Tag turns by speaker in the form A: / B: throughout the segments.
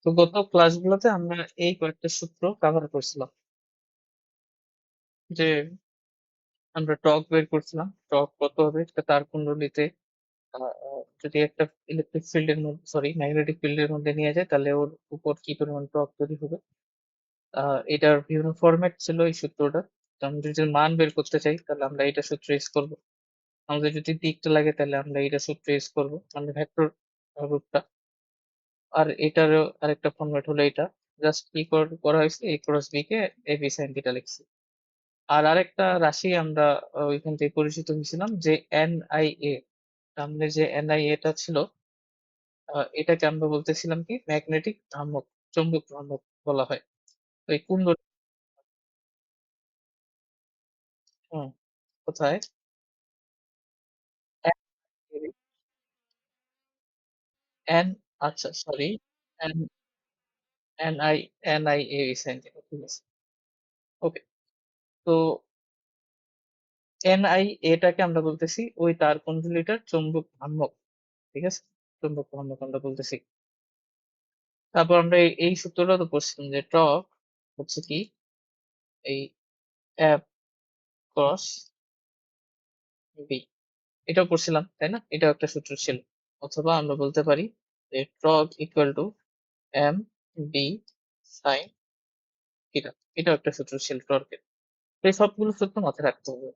A: তো গত ক্লাসগুলোতে আমরা এই কয়েকটা সূত্র কভার করছিলাম। যে আমরা টর্ক বের করছিলাম, টর্ক কত হবে একটা তার কুণ্ডলীতে যদি একটা ইলেকট্রিক ফিল্ডের মধ্যে, সরি, ম্যাগনেটিক ফিল্ডের মধ্যে নিয়ে যায়, তাহলে ওর উপর কি পরিমাণ টর্ক তৈরি হবে। এটার বিভিন্ন ফরম্যাট ছিল এই সূত্রটা। তো আমরা যদি মান বের করতে চাই তাহলে আমরা এটা সূত্র ইউজ করবো। আমাদের যদি দিকটা লাগে তাহলে আমরা এটা সূত্র ইউজ করবো, মানে ভেক্টর রূপটা। আর এটারও আরেকটা ফরম্যাট হলো এটা। জাস্ট কি করা হয়েছে, এ cross B K A B sine theta লিখছি। আর আরেকটা রাশি আমরা ওইখান থেকে পরিচিত হয়েছিলাম, যে এনআইএ। সামনে যে এনআইএ টা ছিল, এটাকে আমরা বলতেছিলাম কি ম্যাগনেটিক ভ্রামক, চৌম্বক ভ্রামক বলা হয়। তো এই কুণ্ডলী, হুম, কোথায়, এন, আচ্ছা sorry, N, NIA sine theta, ঠিক আছে। ওকে। তো এনআইএ টাকে আমরা বলতেছি ওই তার কুণ্ডলীটার চৌম্বক ভ্রামক, ঠিক আছে, চৌম্বক ভ্রামক আমরা বলতেছি। তারপর আমরা এই সূত্রটা তো পড়ছিলাম যে টর্ক হচ্ছে কি এই এফ ক্রস বি, এটাও পড়ছিলাম তাই না, এটাও একটা সূত্র ছিল। অথবা আমরা বলতে পারি যে torque equal to M B sine theta, এটাও একটা সূত্র ছিল টর্কের। তো এই সবগুলো সূত্র মাথায় রাখতে হবে।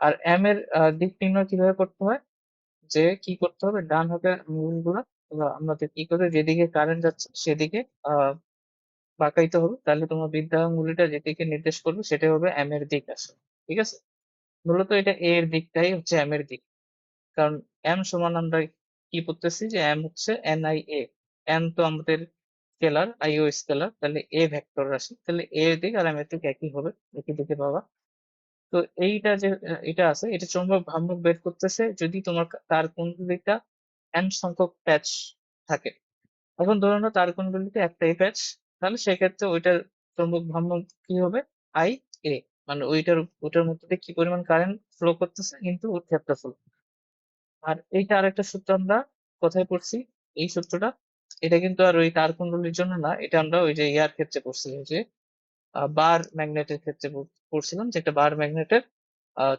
A: আর এম এর দিক নির্ণয় কিভাবে করতে হয়, যে কি করতে হবে, ডান হাতের আঙুলগুলো আমাদের কি করে যেদিকে কারেন্ট যাচ্ছে সেদিকে আহ বাঁকাইতে হবে, তাহলে তোমার বৃদ্ধা আঙুলিটা যেদিকে নির্দেশ করবে সেটাই হবে এম এর দিক আসলে, ঠিক আছে। মূলত এটা এ এর দিকটাই হচ্ছে এম এর দিক। কারণ এম সমান আমরা কি করতেছি, যে এম হচ্ছে এন আই এ। এম তো আমাদের স্কেলার, আই ও স্কেলার, তাহলে এ ভেক্টর রাশি, তাহলে এ এর দিক আর এম এর দিক একই হবে, একই দিকে পাবা। তো এইটা যে এটা আছে, এটা চৌম্বক ভ্রামক বের করতেছে যদি তোমার তার কুণ্ডলীটা এন সংখ্যক প্যাচ থাকে। এখন ধরে নাও তার কুণ্ডলীতে একটাই প্যাচ, তাহলে সেক্ষেত্রে ওইটার চৌম্বক ভ্রামক কি হবে, আই এ, মানে ওইটার মধ্যে দিয়ে কি পরিমাণ কারেন্ট ফ্লো করতেছে কিন্তু ওর ক্ষেত্রফল। আর এইটা আরেকটা সূত্র আমরা কোথায় পড়ছি, এই সূত্রটা, এটা কিন্তু আর ওই তার কুণ্ডলীর জন্য না, এটা আমরা ওই যে ইয়ার ক্ষেত্রে পড়ছি, ওই যে বার ম্যাগনেটের ক্ষেত্রে পড়ছিলাম, যে একটা বার ম্যাগনেটের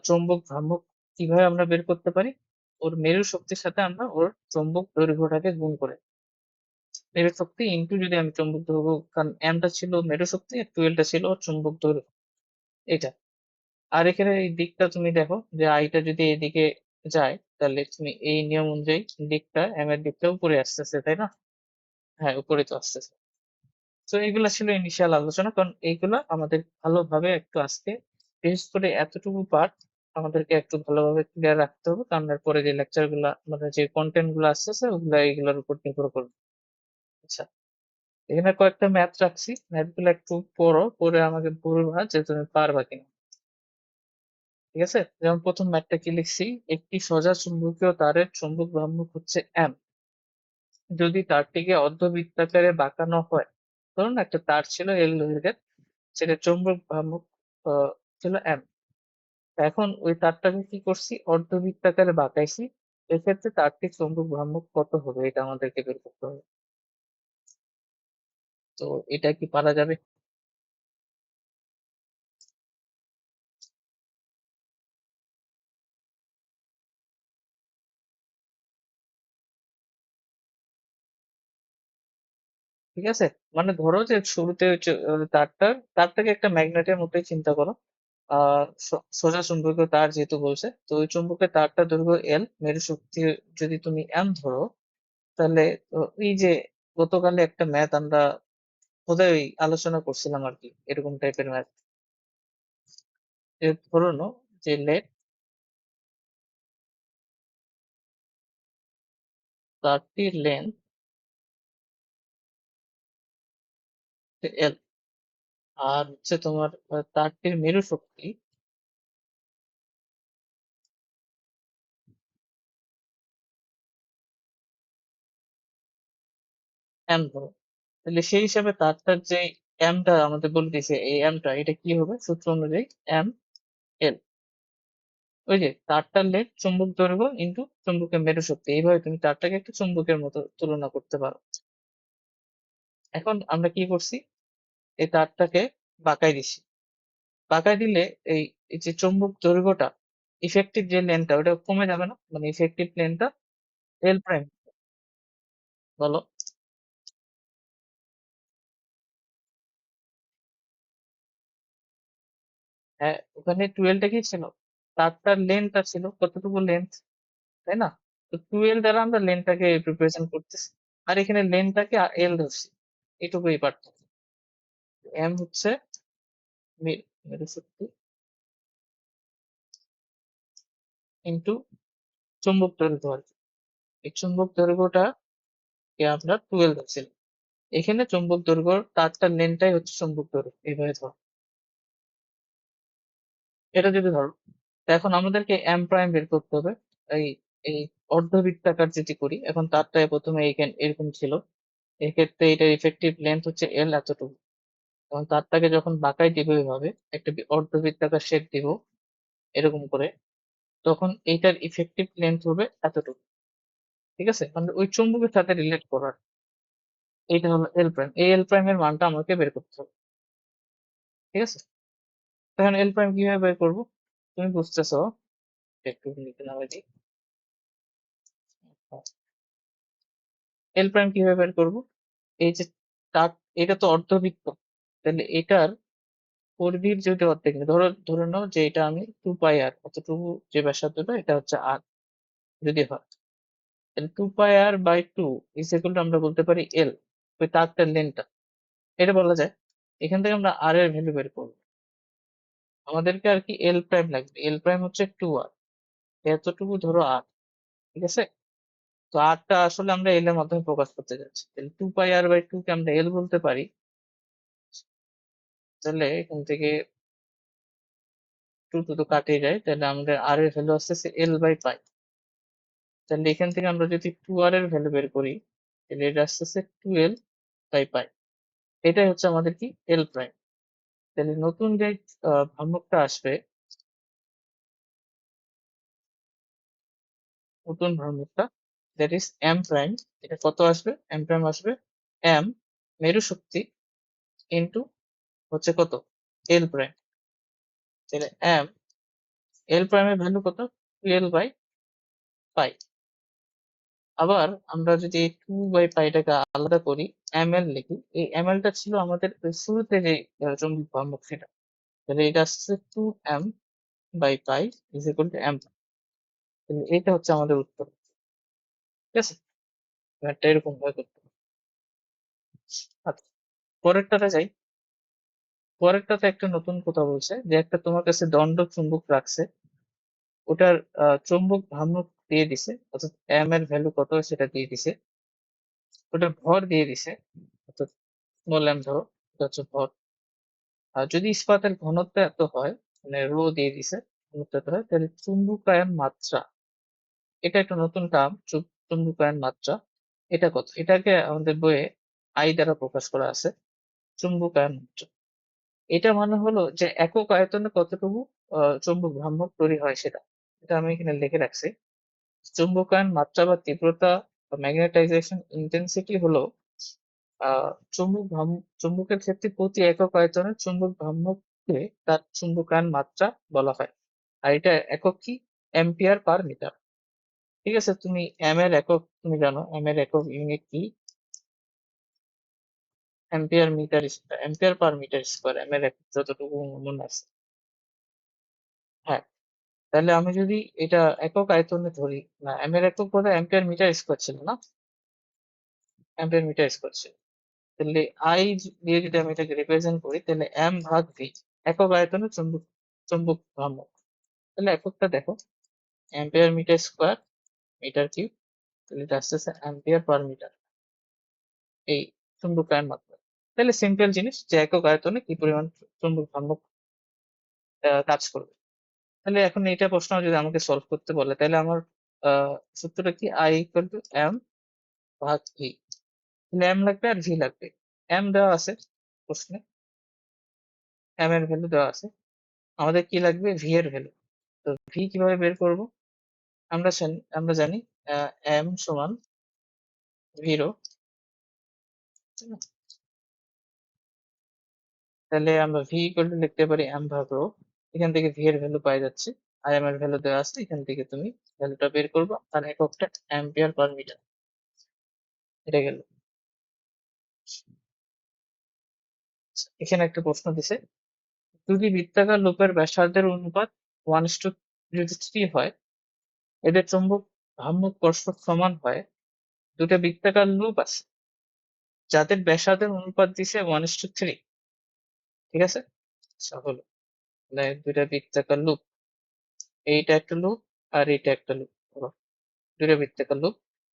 A: চৌম্বক ভ্রামক কিভাবে আমরা বের করতে পারি, ওর মেরু শক্তির সাথে আমরা ওর চৌম্বক দৈর্ঘ্যটাকে গুণ করে, মেরু শক্তি ইনটু যদি আমি চৌম্বক দৈর্ঘ্য, কারণ এমটা ছিল মেরু শক্তি আর টুয়েলভটা ছিল ওর চৌম্বক দৈর্ঘ্য, এটা। আর এখানে এই দিকটা তুমি দেখো, যে আইটা যদি এদিকে যায় তাহলে তুমি এই নিয়ম অনুযায়ী দিকটা, এম এর দিকটা উপরে আসতেছে তাই না, হ্যাঁ উপরে তো আসতেছে। তো এগুলা ছিল ইনিশিয়াল আলোচনা, কারণ এইগুলা আমাদের ভালোভাবে একটু আজকে, বিশেষ করে এতটুকু পার্ট আমাদেরকে একটু ভালোভাবে ক্লিয়ার রাখতে হবে, কারণ এরপরে যে লেকচার গুলা, মানে যে কন্টেন্ট গুলো আসতেছে ওগুলা এইগুলোর উপর নির্ভর করবে। আচ্ছা, এখানে কয়েকটা ম্যাথ রাখছি, ম্যাথ গুলো একটু পড়ো, পড়ে আমাকে বলবা যে তুমি পারবা কিনা, ঠিক আছে। যেমন প্রথম ম্যাথটা কি লিখছি, একটি সোজা চুম্বকীয় তারের চৌম্বক ভ্রামক হচ্ছে এম, যদি তারটিকে অর্ধবৃত্তাকারে বাঁকানো হয়। ধরুন একটা তার ছিল এল দৈর্ঘ্যের, সেটা চৌম্বক ভ্রামক ছিল এম। এখন ওই তারটাকে কি করছি, অর্ধবৃত্তাকারে বাঁকাইছি, এক্ষেত্রে তারটির চৌম্বক ভ্রামক কত হবে এটা আমাদেরকে বের করতে হবে। তো এটা কি পারা যাবে? ঠিক আছে, মানে ধরো যে শুরুতে হচ্ছে তারটাকে একটা ম্যাগনেটের মতোই চিন্তা করো। সোজা চুম্বকীয় তার যেহেতু বলছে, তো ওই চুম্বকের তারটা দৈর্ঘ্য এল, মেরু শক্তি যদি তুমি এম ধরো, তাহলে এই যে গতকালে একটা ম্যাথ আমরা বোধহয় ওই আলোচনা করছিলাম আর কি, এরকম টাইপের ম্যাথ। ধরো নো যে লেট তারটির লেন্থ এল, আর হচ্ছে তোমার তারটির মেরু শক্তি এম ধরো, তাহলে সেই হিসাবে তারটার যে এমটা আমাদের বলে দিয়েছে, এই এমটা এটা কি হবে সূত্র অনুযায়ী, এম এল, ওই যে তারটার লেন্থ চুম্বক দৈর্ঘ্য ইন্টু চুম্বকের মেরু শক্তি, এইভাবে তুমি তারটাকে একটা চুম্বকের মতো তুলনা করতে পারো। এখন আমরা কি করছি, এই তারটাকে বাঁকাই দিছি। বাঁকাই দিলে এই এই যে চুম্বক দৈর্ঘ্যটা, ইফেক্টিভ যে লেন্থটা ওটা কমে যাবে না, মানে ইফেক্টিভ লেন্থটা এল প্রাইম। বলো। হ্যাঁ, ওখানে টুয়েলভটা কি ছিল, তারটার লেন্থটা ছিল কতটুকু লেন্থ, তাই না? তো টুয়েলভ দ্বারা আমরা লেন্থটাকে রিপ্রেজেন্ট করতেছি, আর এখানে লেন্থটাকে এল ধরছি, এটুকুই পার্থক্য। এম হচ্ছে মেরু শক্তি ইন্টু চুম্বক দৈর্ঘ্য আর কি। এই চুম্বক দৈর্ঘ্যটাকে আমরা টুয়েলভ ধরছিলাম, এখানে চুম্বক দৈর্ঘ্য তারটার লেন্থটাই হচ্ছে চুম্বক দৈর্ঘ্য, এইভাবে ধরো। এটা যদি ধরো, তো এখন আমাদেরকে এম প্রাইম বের করতে হবে। এই এই অর্ধবৃত্তাকার যেটি করি, এখন তারটায় প্রথমে এইখানে এরকম ছিল, এক্ষেত্রে এটার ইফেক্টিভ লেন্থ হচ্ছে এল এতটুকু। এবং তারটাকে যখন বাঁকাই দিব এইভাবে, একটা অর্ধবৃত্তাকার শেপ দিব এরকম করে, তখন এইটার ইফেক্টিভ লেন্থ হবে এতটুকু। ঠিক আছে, মানে ওই চুম্বকের সাথে রিলেট করার, এইটা হলো এল প্রাইম। এই এল প্রাইম এর মানটা আমাকে বের করতে হবে। ঠিক আছে, তখন এল প্রাইম কিভাবে বের করবো তুমি বুঝতেছো, একটু লিখে নাও এটি। এল প্রাইম কিভাবে বের করবো, এই যে তার, এটা তো অর্ধবৃত্ত, তাহলে এটার পরিধির যদি অর্ধেক নিই, ধরে নাও যে এটা আমি 2 পাই আর, অতটুকু যে ব্যাসার্ধটা এটা হচ্ছে আর যদি হয়, তাহলে 2 পাই আর/2 ইজ ইকুয়াল টু আমরা বলতে পারি এল, ওই তারটার লেন্থটা, এটা বলা যায়। এখান থেকে আমরা আর এর ভ্যালু বের করবো, আমাদেরকে আর কি এল প্রাইম লাগবে, এল প্রাইম হচ্ছে 2 আর, এতটুকু ধরো আর। ঠিক আছে, তো আরটা আসলে আমরা এল এর মাধ্যমে প্রকাশ করতে যাচ্ছি, তাহলে 2 পাই আর/2 কে আমরা এল বলতে পারি। তাহলে এখান থেকে 2 তো কাটে যায়, তাহলে আমাদের আর এর ভ্যালু আসতেছে এল/পাই। তাহলে এখান থেকে আমরা যদি 2 আর এর ভ্যালু বের করি, তাহলে এটা আসতেছে 2l/পাই। এটাই হচ্ছে আমাদের কি এল প্রাইম। তাহলে নতুন যে ভ্রামকটা আসবে, নতুন ভ্রামকটা দ্যাট ইজ এম প্রাইম, এটা কত আসবে, এম প্রাইম আসবে এম মেরু শক্তি ইন্টু হচ্ছে কত এল প্রাইম। তাহলে এম, এল প্রাইমের ভ্যালু কত, 2l/পাই। আবার আমরা যদি 2/পাইটাকে আলাদা করি, এম এল লিখি, এই এম এলটা ছিল আমাদের ওই শুরুতে যে চৌম্বক ভ্রামক সেটা, তাহলে এটা আসছে 2m/পাই ইজ ইকুয়াল টু এম। তাহলে এটা হচ্ছে আমাদের উত্তর। ঠিক আছে, ম্যাথটা এরকম ভাবে করতে হবে। আচ্ছা, পরেরটাতে যাই। পরেরটাতে একটা নতুন কথা বলছে যে একটা তোমার কাছে দণ্ড চুম্বক রাখছে, ওটার চুম্বক ভ্রামক দিয়ে দিছে, অর্থাৎ এম এর ভ্যালু কত সেটা দিয়ে দিছে, ওটার ভর দিয়ে দিছে, অর্থাৎ স্মল এম ধরো, এটা হচ্ছে ভর। আর যদি ইস্পাতের ঘনত্ব এত হয়, মানে রো দিয়ে দিছে, ঘনত্ব এত হয়, তাহলে চুম্বকায়ন মাত্রা, এটা একটা নতুন টার্ম, চুম্বকায়ন মাত্রা, এটা কত, এটাকে আমাদের বইয়ে আই দ্বারা প্রকাশ করা আছে, চুম্বকায়ন মাত্রা। এটা মানে হলো যে একক আয়তনে কতটুকু চুম্বক ভ্রামক তৈরি হয় সেটা, এটা আমি এখানে লিখে রাখছি। চুম্বকায়ন মাত্রা বা তীব্রতা বা ম্যাগনেটাইজেশন ইন্টেন্সিটি হলো চুম্বকের ক্ষেত্রে প্রতি একক আয়তনে চুম্বক ভ্রামককে তার চুম্বকায়ন মাত্রা বলা হয়। আর এটা একক কি, অ্যাম্পিয়ার পার মিটার। ঠিক আছে, তুমি এম এর একক তুমি জানো, এম এর একক ইউনিট কি, ampere per metre square, M এর একক যতটুকু মনে আছে। হ্যাঁ, তাহলে আমি যদি এটা একক আয়তনে ধরি, না এম এর একক বোধহয় অ্যাম্পিয়ার মিটার স্কোয়ার ছিল না, অ্যাম্পিয়ার মিটার স্কোয়ার ছিল। তাহলে আই দিয়ে যদি আমি এটাকে রিপ্রেজেন্ট করি, তাহলে এম ভাগ ভি, একক আয়তনে চুম্বক ভ্রামক। তাহলে এককটা দেখো, ampere metre square metre cube, তাহলে এটা আসতেছে অ্যাম্পিয়ার পার মিটার, এই চুম্বকায়ন মাত্রা। তাহলে সিম্পল জিনিস যে একক আয়তনে কি পরিমাণ চুম্বক ভ্রামক কাজ করবে। তাহলে এখন এটা প্রশ্ন যদি আমাকে সলভ করতে বলে, তাহলে আমার সূত্রটা কি, আই ইকুয়াল টু এম ভাগ ভি। তাহলে এম লাগবে আর ভি লাগবে, এম দেওয়া আছে প্রশ্নে, এম এর ভ্যালু দেওয়া আছে, আমাদের কি লাগবে, ভি এর ভ্যালু। তো ভি কিভাবে বের করব, আমরা জানি এম সমান 0, তাহলে আমরা ভি ইকুয়াল টু লিখতে পারি এম ভাগ রো। এখান থেকে ভি এর ভ্যালু পাই যাচ্ছে, আর এম এর ভ্যালু দেওয়া আছে, এখান থেকে তুমি ভ্যালুটা বের করবা, তার এককটা অ্যাম্পিয়ার পার মিটার। এটা গেল। এখানে একটা প্রশ্ন দিছে, যদি বৃত্তাকার লুপের ব্যাসার্ধের অনুপাত 1:3 যদি 3 হয়, এদের চৌম্বক ভ্রামক কর্ষক সমান হয়। দুটো বৃত্তাকার লুপ আছে যাদের ব্যাসার্ধের অনুপাত দিছে 1:3, ঠিক আছে? আচ্ছা হলো, তাহলে দুইটা বৃত্তাকার লুপ, এইটা একটা লুপ আর এইটা একটা লুপ, হলো দুইটা বৃত্তাকার লুপ,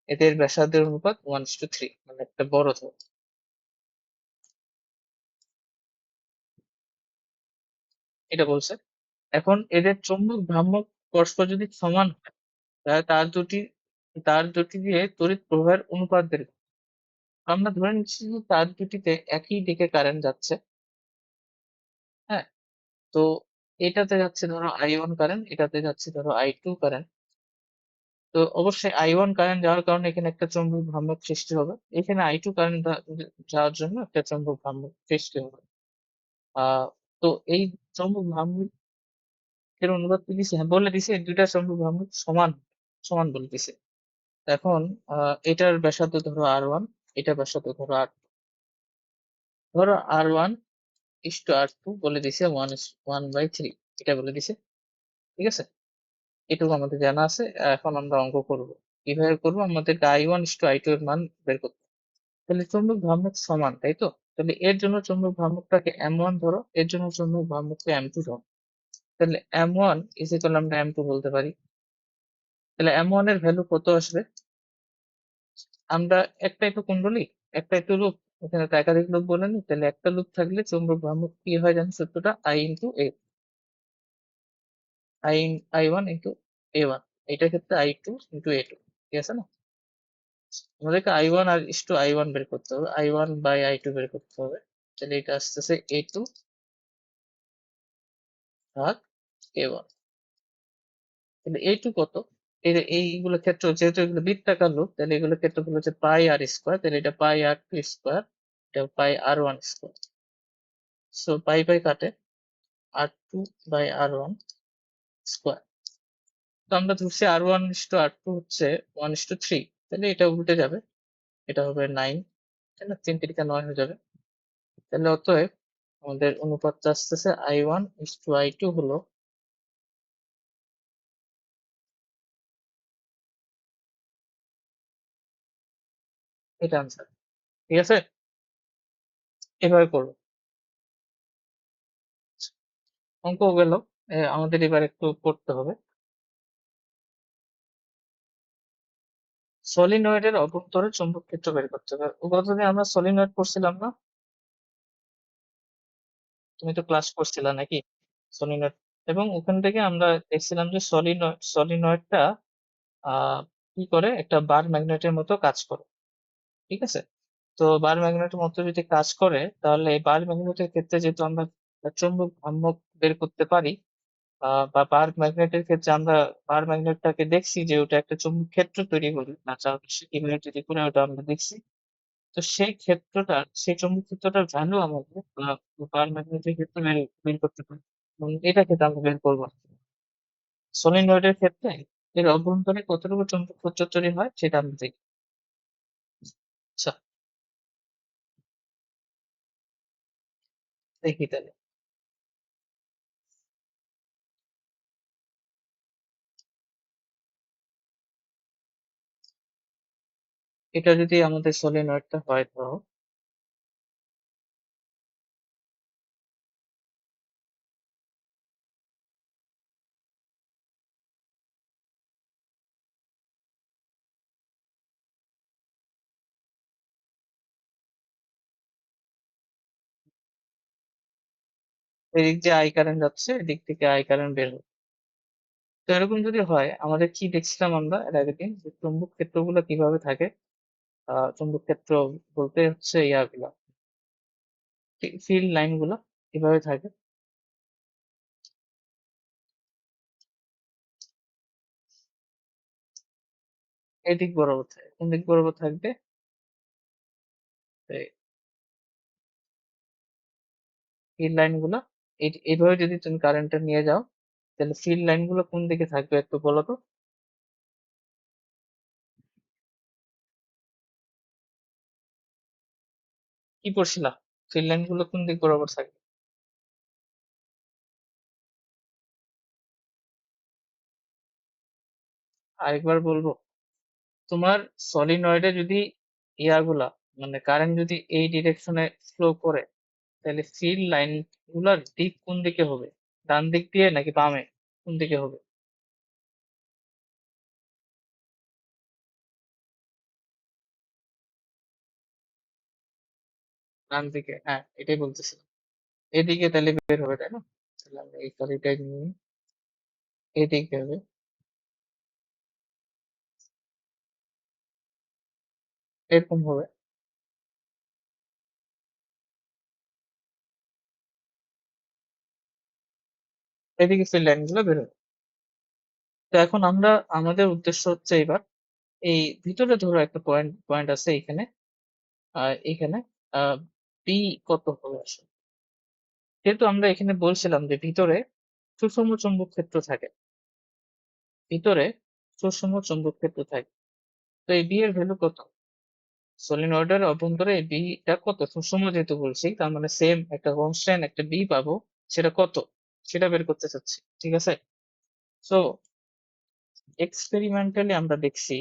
A: এদের ব্যাসার্ধের অনুপাত 1:3, মানে একটা বড় ধর, এটা বলছে। এখন এদের চৌম্বক ভ্রামক পরস্পর যদি সমান হয়, তাহলে তার দুটি দিয়ে তড়িৎ প্রবাহের অনুপাত বের করতে হবে। আমরা ধরে নিচ্ছি যে তার দুটিতে একই দিকে কারেন্ট যাচ্ছে। হ্যাঁ, তো এটাতে যাচ্ছে ধরো I1 কারেন্ট, এটাতে যাচ্ছে ধরো I2 কারেন্ট। তো অবশ্যই I1 কারেন্ট যাওয়ার কারণে এখানে একটা চৌম্বক ভ্রামক সৃষ্টি হবে, এখানে I2 কারেন্ট যাওয়ার জন্য একটা চৌম্বক ভ্রামক সৃষ্টি হবে। আহ তো এই চৌম্বক ভ্রামকের অনুপাত কি দিছে? হ্যাঁ, বলে দিছে এই দুইটা চৌম্বক ভ্রামক সমান, সমান বলে দিছে। এখন এটার ব্যাসার্ধ ধরো R1, এটা ব্যাসার্ধ ধরো R1 ইস টু R2 বলে দিছে 1/3, এটা বলে দিছে, ঠিক আছে? এটুকু আমাদের জানা আছে। এখন আমরা অঙ্ক করব। কিভাবে করব? আমাদেরকে I1:I2 এর মান বের করতে হবে। তাহলে চৌম্বক ভ্রামক সমান, তাই তো? তাহলে এর জন্য চৌম্বক ভ্রামকটাকে M1 ধরো, এর জন্য চৌম্বক ভ্রামককে M2 ধরো। তাহলে M1 ইজ ইকুয়াল আমরা M2 বলতে পারি। তাহলে M1 এর ভ্যালু কত আসবে? আমরা একটাই তো কুণ্ডলী, একটাই তো লুপ, এখানে তো একাধিক লুপ বলে নি, তাহলে একটা লুপ থাকলে চৌম্বক ভ্রামক কি হয় জানি সূত্রটা? I1 এইটার ক্ষেত্রে I2 ইন্টু A2, ঠিক আছে না? আমাদেরকে I1 R is to I1 বের করতে হবে, I1/I2 বের করতে হবে। তাহলে এটা আসতেছে A2 ভাগ A1। তাহলে A2 কত? এইগুলো ক্ষেত্র যেহেতু এগুলো বৃত্তাকার লুপ, তাহলে এগুলো ক্ষেত্রফল হচ্ছে পাই আর স্কোয়ার, তাহলে এটা পাই R2 স্কোয়ার, এটা পাই R1 স্কোয়ার। সো পাই পাই কাটে, R2/R1 স্কোয়ার। তো আমরা ধরছি R1:R2 হচ্ছে 1:3, তাহলে এটা উল্টে যাবে, এটা হবে 9, তাই না? 3×9 হয়ে যাবে। তাহলে অতএব আমাদের অনুপাতটা আসতেছে I1:I2 হলো, এটা আনসার, ঠিক আছে? এভাবে করবো। অঙ্ক গেল, আমাদের এবার একটু পড়তে হবে। সলিনয়েডের অভ্যন্তরে চৌম্বক ক্ষেত্র বের করতে হবে। গতদিন আমরা সলিনয়েড পড়ছিলাম না? তুমি তো ক্লাস করছিলা নাকি সলিনয়েড? এবং ওখান থেকে আমরা দেখছিলাম যে সলিনয়েডটা কি করে, একটা বার ম্যাগনেটের মতো কাজ করে, ঠিক আছে? তো বার ম্যাগনেটের মতো যদি কাজ করে, তাহলে বার ম্যাগনেটের ক্ষেত্রে যেহেতু আমরা চৌম্বক ভ্রামক বের করতে পারি, বা বার ম্যাগনেটের ক্ষেত্রে আমরা বার ম্যাগনেটটাকে দেখছি যে ওটা একটা চৌম্বক ক্ষেত্র তৈরি করে, না সে কিভাবে তৈরি করে ওটা আমরা দেখছি। তো সেই চৌম্বক ক্ষেত্রটার ভ্যালু আমাদের বার ম্যাগনেটের ক্ষেত্রে বের বের করতে পারি, এবং এটা ক্ষেত্রে আমরা বের করবো। সলিনয়েডের ক্ষেত্রে এর অভ্যন্তরে কতটুকু চৌম্বক ক্ষেত্র তৈরি হয় সেটা আমরা দেখি। আচ্ছা, দেখি তাহলে। এটা যদি আমাদের সলিনয়েডটা হয়, তো এদিক দিয়ে আই কারেন্ট যাচ্ছে, এদিক থেকে আই কারেন্ট বের হচ্ছে। তো এরকম যদি হয়, আমাদের কি দেখছিলাম আমরা এর আগের দিন, যে চুম্বক ক্ষেত্রগুলো কিভাবে থাকে? চুম্বক ক্ষেত্র বলতে হচ্ছে ইয়াগুলা, ফিল্ড লাইন গুলা কিভাবে থাকে? এদিক বরাবর থাকে। কোন দিক বরাবর থাকবে? এই ফিল্ড লাইন গুলো এইভাবে যদি তুমি কারেন্টটা নিয়ে যাও, তাহলে ফিল্ড লাইন গুলো কোন দিকে থাকবে একটু বলো তো। কি পড়ছিলা? ফিল্ড লাইন গুলো কোন দিক বরাবর থাকবে? আরেকবার বলবো। তোমার সলিনয়েডে যদি ইয়াগুলা মানে কারেন্ট যদি এই ডিরেকশনে ফ্লো করে, তাহলে ফিল্ড লাইন গুলার দিক কোন দিকে হবে? ডান দিক দিয়ে নাকি বামে? কোন দিকে হবে? ডান দিকে, হ্যাঁ এটাই বলতেছি। এদিকে তাহলে বের হবে, তাই না? তাহলে আমরা এই কালিটাই নিয়ে এদিকে হবে। এরকম হবে। এদিকে ফিল্ড লাইন গুলো বের হবে। তো এখন আমরা আমাদের উদ্দেশ্য হচ্ছে এবার এই ভিতরে ধরো একটা পয়েন্ট পয়েন্ট আছে এখানে, এখানে বি কত হবে আসলে? যেহেতু আমরা এখানে বলছিলাম যে ভিতরে সুষম চৌম্বক ক্ষেত্র থাকে, ভিতরে সুষম চৌম্বক ক্ষেত্র থাকে, তো এই বি এর ভ্যালু কত? সলিনয়েডের অভ্যন্তরে এই বিটা কত সুষম, যেহেতু বলছি তার মানে সেম একটা কনস্ট্যান্ট একটা বি পাবো, সেটা কত সেটা বের করতে চাচ্ছি, ঠিক আছে? সো এক্সপেরিমেন্টালি আমরা দেখছি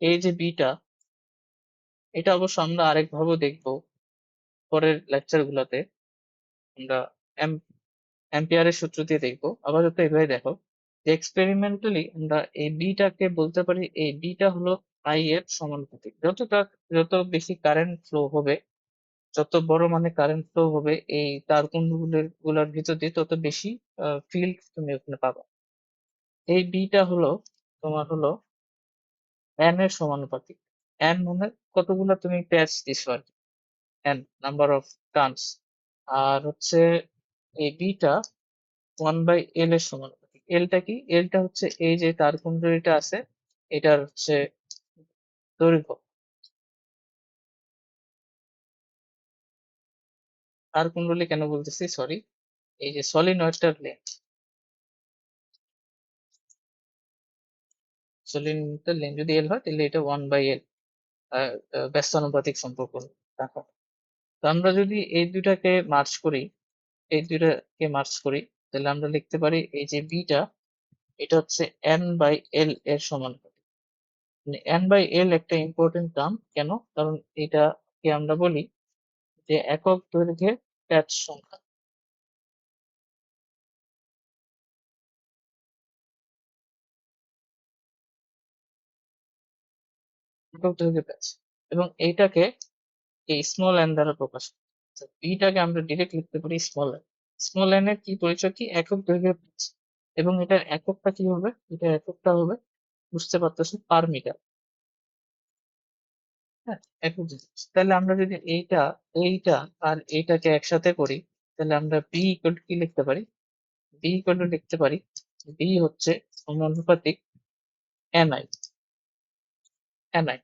A: এই যে বিটা, এটা অবশ্য আমরা আরেক ভাবেও দেখবো পরের লেকচার গুলোতে। আমরা অ্যাম্পিয়ারের সূত্র দিয়ে দেখবো, আপাতত এভাবে দেখো যে এক্সপেরিমেন্টালি আমরা এই বিটাকে বলতে পারি এই বিটা হলো আই এর সমানুপাতিক। যত বেশি কারেন্ট ফ্লো হবে, যত বড় মানে কারেন্ট ফ্লো হবে এই তারকুণ্ডগুলোর ভিতর দিয়ে, তত বেশি ফিল্ড তুমি ওখানে পাবা। এই বিটা হলো তোমার হলো এন এর সমানুপাতিক। এন মানে কতগুলো তুমি প্যাচ দিছো আর কি, এন নাম্বার অফ টার্নস। আর হচ্ছে এই বিটা 1/L এর সমানুপাতিক। এলটা কি? এলটা হচ্ছে এই যে তারকুণ্ডলীটা আছে, এটার হচ্ছে দৈর্ঘ্য। তারকুণ্ডলী কেন বলতেছি, সরি, এই যে সলিনয়েডটার লেন্থ, সলিনয়েডটার লেন্থ যদি এল হয় তাহলে এটা 1/L ব্যস্তানুপাতিক সম্পর্ক রাখা। তো আমরা যদি এই দুটাকে মার্জ করি, এই দুটাকে মার্জ করি, তাহলে আমরা লিখতে পারি এই যে বিটা, এটা হচ্ছে N/L এর সমানুপাতিক। N/L একটা ইম্পর্টেন্ট টার্ম, কেন? কারণ এটাকে আমরা বলি যে একক দৈর্ঘ্যের প্যাচ সংখ্যা। একক দৈর্ঘ্যের প্যাচ, এবং এইটাকে এই স্মল এন দ্বারা প্রকাশ করি। বিটাকে আমরা ডিরেক্ট লিখতে পারি স্মল এন। স্মল এন এর কি পরিচয়, কি? একক দৈর্ঘ্যের প্যাচ। এবং এটার এককটা কি হবে? এটা এককটা হবে, বুঝতে পারতেছো, পার মিটার। হ্যাঁ, একক জিনিস। তাহলে আমরা যদি এইটা আর এইটাকে একসাথে করি, তাহলে আমরা বি ইকুয়াল টু কি লিখতে পারি? বি ইকুয়াল টু লিখতে পারি বি হচ্ছে সমানুপাতিক N I. N I,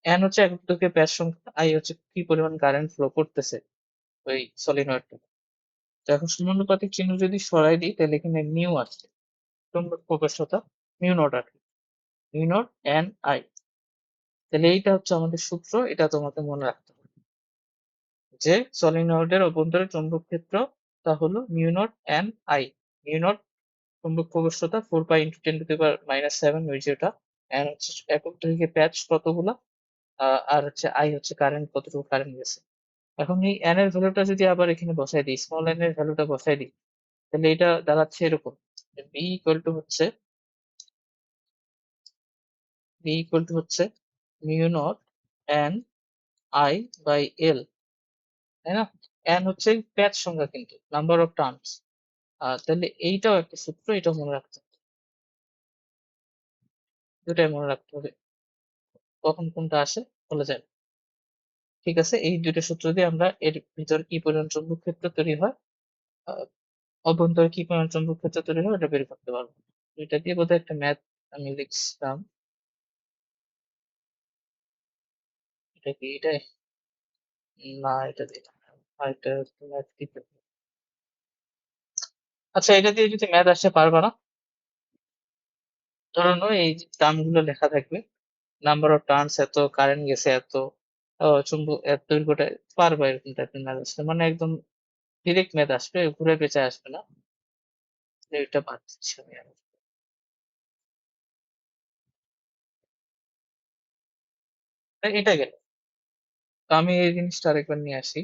A: N হচ্ছে একক দৈর্ঘ্যের প্যাচ সংখ্যা, আই হচ্ছে কি পরিমাণ কারেন্ট ফ্লো করতেছে ওই সলিনয়েড। তো এখন সমানুপাতিক চিহ্ন যদি সরাই দিই, তাহলে এখানে নিউ আসছে, চৌম্বক প্রকর্ষতা মিউ নট আর কি, মিউ নট এন আই। তাহলে এইটা হচ্ছে আমাদের সূত্র, এটা তোমাকে মনে রাখতে হবে যে সলিনয়েডের অভ্যন্তরে চৌম্বক ক্ষেত্র তা হলো mu naught N I. Mu not চৌম্বক প্রকর্ষতা 4 pi × 10⁻⁷, ওই যেটা। এন হচ্ছে একক দৈর্ঘ্যে প্যাচ কতগুলা, আর হচ্ছে আই হচ্ছে কারেন্ট, কতটুকু কারেন্ট গেছে। এখন এই এন এর ভ্যালুটা যদি আবার এখানে বসাই দিই, স্মল এন এর ভ্যালুটা বসাই দিই, তাহলে এটা দাঁড়াচ্ছে এরকম, বি ইকুয়াল টু হচ্ছে বি ইকুয়াল টু হচ্ছে mu naught N I by L, তাই না? এন হচ্ছে প্যাচ সংখ্যা, কিন্তু নাম্বার অফ টার্নস। তাহলে এইটাও একটা সূত্র, এটা মনে রাখতে হবে, দুটাই মনে রাখতে হবে, কখন কোনটা আসে বলা যায় না। ঠিক আছে, এই দুটো সূত্র দিয়ে আমরা এর ভিতর কি পরিমাণ চৌম্বক ক্ষেত্র তৈরি হয়, আহ, অভ্যন্তরে কি পরিমাণ চৌম্বক ক্ষেত্র তৈরি হয়, এটা বের করতে পারবো। এটা দিয়ে বোধহয় একটা ম্যাথ আমি লিখছিলাম। এটা কি এটাই? না, এটা দিই না। আর এটা ম্যাথ দিতে হবে। আচ্ছা, এটা দিয়ে যদি ম্যাথ আসে পারবা না? ধরে নাও এই যে টার্মগুলো লেখা থাকবে, নাম্বার অফ টার্নস এত, কারেন্ট গেছে এত, চুম্বক এত দৈর্ঘ্যটা, পারবা এরকম টাইপের ম্যাথ আসবে, মানে একদম ডিরেক্ট ম্যাথ আসবে, ঘুরে পেঁচে আসবে না। এটা বাদ দিচ্ছি আমি আর। এটা গেল। তো আমি এই জিনিসটা আরেকবার নিয়ে আসি।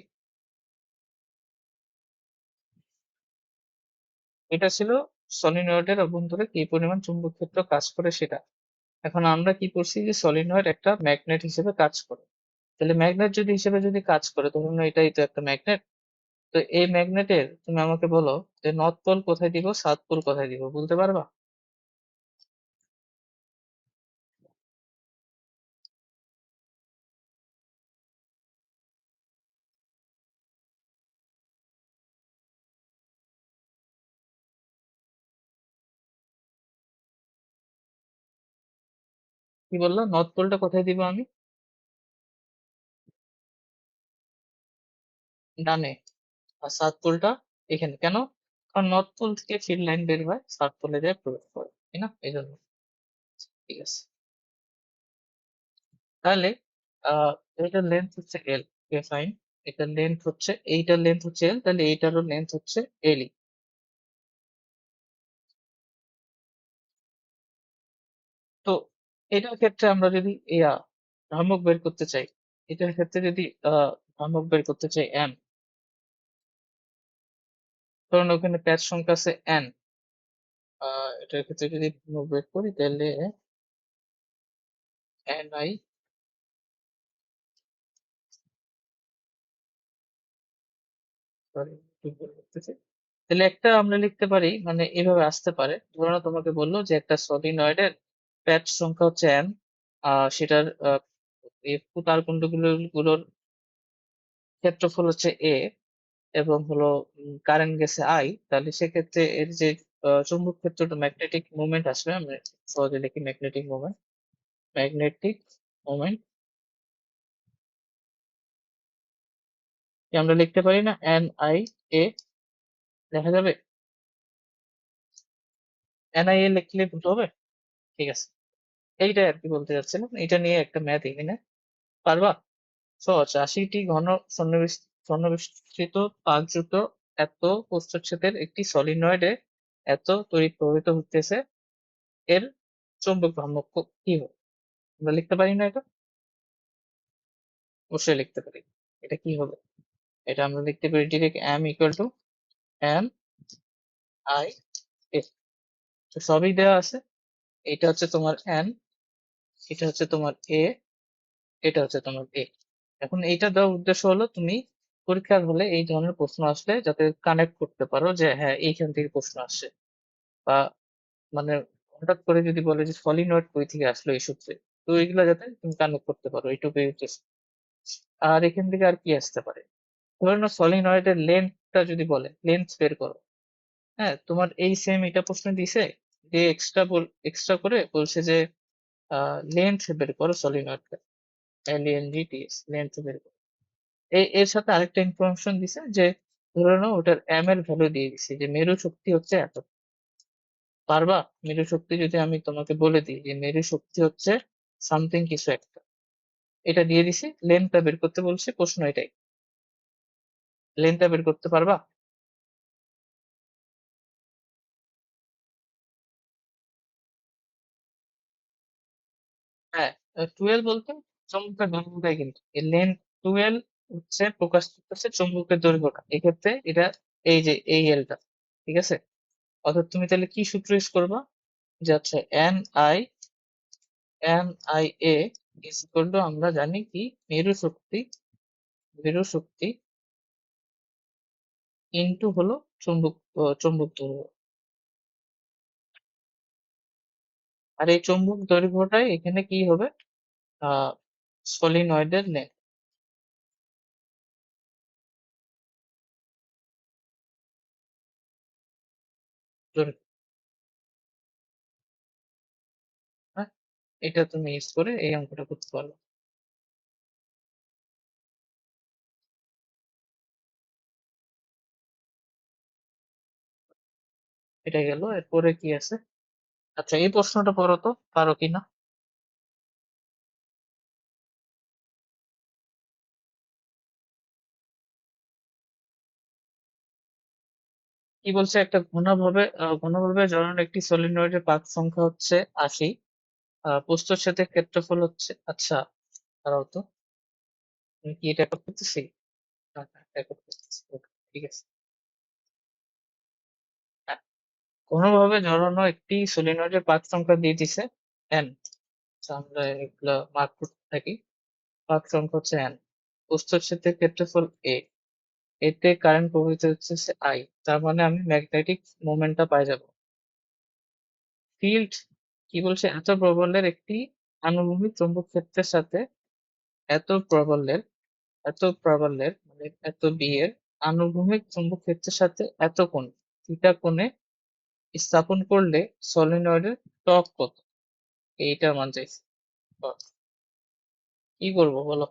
A: এটা ছিল সলিনয়েডের অভ্যন্তরে কি পরিমাণ চুম্বক ক্ষেত্র কাজ করে সেটা। এখন আমরা কি করছি যে সলিনয়েড একটা ম্যাগনেট হিসেবে কাজ করে। তাহলে ম্যাগনেট যদি হিসেবে যদি কাজ করে, ধরুন এটাই তো একটা ম্যাগনেট। তো এই ম্যাগনেটের তুমি আমাকে বলো যে নর্থ পোল কোথায় দিব, সাউথ পোল কোথায় দিব, বলতে পারবা? কি বললো, নর্থ পোলটা কোথায় দিব আমি? ডানে। আর সাউথ পোলটা এখানে কেন? কারণ নর্থ পোল থেকে ফিল্ড লাইন বের হয়, সাউথ পোলে যায় প্রবেশ করে, তাই না? এই জন্য। ঠিক আছে। তাহলে আহ এটার লেন্থ হচ্ছে এল। ফাইন। এটার লেন্থ হচ্ছে, এইটার লেন্থ হচ্ছে এল, তাহলে এইটারও লেন্থ হচ্ছে এলই। তো এটার ক্ষেত্রে আমরা যদি ভ্রামক বের করতে চাই, এটার ক্ষেত্রে যদি ভ্রামক বের করতে চাই এন, ধরুন ওখানে প্যাচ সংখ্যা আছে এন, এটার ক্ষেত্রে যদি ভ্রামক বের করি তাহলে এন আই, সরি ভুল করতেছি। তাহলে একটা আমরা লিখতে পারি, মানে এভাবে আসতে পারে, ধরো তোমাকে বললো যে একটা সলিনয়েডের প্যাচ সংখ্যা হচ্ছে এন, সেটার এই তারকুণ্ডগুলোর ক্ষেত্রফল হচ্ছে এ, এবং হলো কারেন্ট গেছে আই, তাহলে সেক্ষেত্রে এর যে চুম্বক ক্ষেত্রটা, ম্যাগনেটিক মুভমেন্ট আসবে, আমরা সহজে লিখি ম্যাগনেটিক মুভমেন্ট। ম্যাগনেটিক মুভমেন্ট আমরা লিখতে পারি না এন আই এ, দেখা যাবে? এন আই এ লিখলে ভুল হবে? ঠিক আছে। এইটাই আর কি বলতে চাচ্ছিলাম, এটা নিয়ে একটা ম্যাথ এখানে। পারবা? সহজ। ৮০টি ঘন সন্নিবেষ্টিত পাকযুক্ত এত প্রস্থচ্ছেদের একটি সলিনয়েডে এত তড়িৎ প্রবাহিত হতেছে, এর চৌম্বক ভ্রামক কি হবে? আমরা লিখতে পারি না এটা? অবশ্যই লিখতে পারি। এটা কি হবে? এটা আমরা লিখতে পারি direct M equal to M I F. তো সবই দেওয়া আছে। এটা হচ্ছে তোমার এন, এটা হচ্ছে তোমার এ, এটা হচ্ছে তোমার এ। এখন এইটা দেওয়ার উদ্দেশ্য হলো তুমি পরীক্ষার হলে এই ধরনের প্রশ্ন আসলে যাতে কানেক্ট করতে পারো যে হ্যাঁ এইখান থেকে প্রশ্ন আসছে, বা মানে হঠাৎ করে যদি বলে যে সলিনয়েড কই থেকে আসলো এই সূত্রে, তো এইগুলা যাতে তুমি কানেক্ট করতে পারো, এইটুকুই উদ্দেশ্য। আর এখান থেকে আর কি আসতে পারে? ধরে নাও সলিনয়েডের লেন্থটা যদি বলে, লেন্থ বের করো। হ্যাঁ, তোমার এই সেম এটা প্রশ্ন দিছে, যে এক্সট্রা করে বলছে যে লেন্থ বের করো সলিনয়েডটা, LENGTH, লেন্থ বের করো। এর সাথে আরেকটা ইনফরমেশন দিছে যে ধরে নাও ওটার এম এর ভ্যালু দিয়ে দিছে যে মেরু শক্তি হচ্ছে এত। পারবা? মেরু শক্তি যদি আমি তোমাকে বলে দিই যে মেরু শক্তি হচ্ছে সামথিং কিছু একটা, এটা দিয়ে দিছি, লেন্থটা বের করতে বলছে, প্রশ্ন এটাই। লেন্থটা বের করতে পারবা? হ্যাঁ, টুয়েলভ বলতে চুম্বকের দৈর্ঘ্যটাই, কিন্তু এই লেন্থ টুয়েলভ হচ্ছে প্রকাশ করতেছে চুম্বকের দৈর্ঘ্যটা, এক্ষেত্রে এটা এই যে এই এলটা। ঠিক আছে। অর্থাৎ তুমি তাহলে কি সূত্র ইউজ করবা, যে আচ্ছা N I, N I A is equal to, আমরা জানি কি, মেরু শক্তি, মেরু শক্তি ইনটু হলো চুম্বক দৈর্ঘ্য। আর এই চুম্বক দৈর্ঘ্যটাই এখানে কি হবে, আহ সলিনয়েডের লেন্থ। হ্যাঁ, এটা তুমি ইউজ করে এই অঙ্কটা করতে পারো। এটা গেল, এরপরে কি আছে? আচ্ছা, এই প্রশ্নটা পড়ো তো, পারো কিনা। কি বলছে, একটা ঘনভাবে জ্বলন্ত একটি সলিনয়েডের পাক সংখ্যা হচ্ছে 80, প্রস্থচ্ছেদের ক্ষেত্রফল হচ্ছে, আচ্ছা দাঁড়াও তো, আমি কি এটা রেকর্ড করতেছি? হ্যাঁ হ্যাঁ, রেকর্ড করতেছি, ওকে, ঠিক আছে। হ্যাঁ, ঘনভাবে জ্বলানো একটি সলিনয়েডের পাক সংখ্যা দিয়ে দিছে n। আচ্ছা, আমরা এগুলো মার্ক করতে থাকি। পাক সংখ্যা হচ্ছে n, প্রস্থচ্ছেদের ক্ষেত্রফল a, এতে কারেন্ট প্রবাহিত হচ্ছে I, তার মানে আমি ম্যাগনেটিক মোমেন্টটা পাই যাব। ফিল্ড কি বলছে, আনুভূমিক চৌম্বক ক্ষেত্রের সাথে এত প্রবলের এত প্রবলের, মানে এত বি এর আনুভূমিক চৌম্বক ক্ষেত্রের সাথে এত কোণ থিটা কোণে স্থাপন করলে সলিনয়েডের টর্ক কত, এইটা মান চাইছে। তো কি করবো বলো?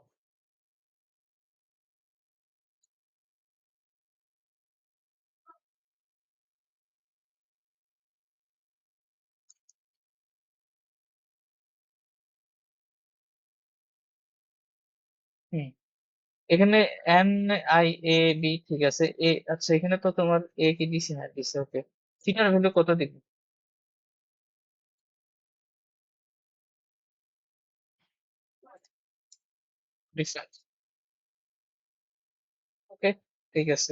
A: হুম, এখানে এন, আই, এ, বি, ঠিক আছে। এ, আচ্ছা এখানে তো তোমার এ কি দিছি, হ্যাঁ দিছে, ওকে। থিটার ভ্যালু কত দিব? দিছে, ওকে, ঠিক আছে।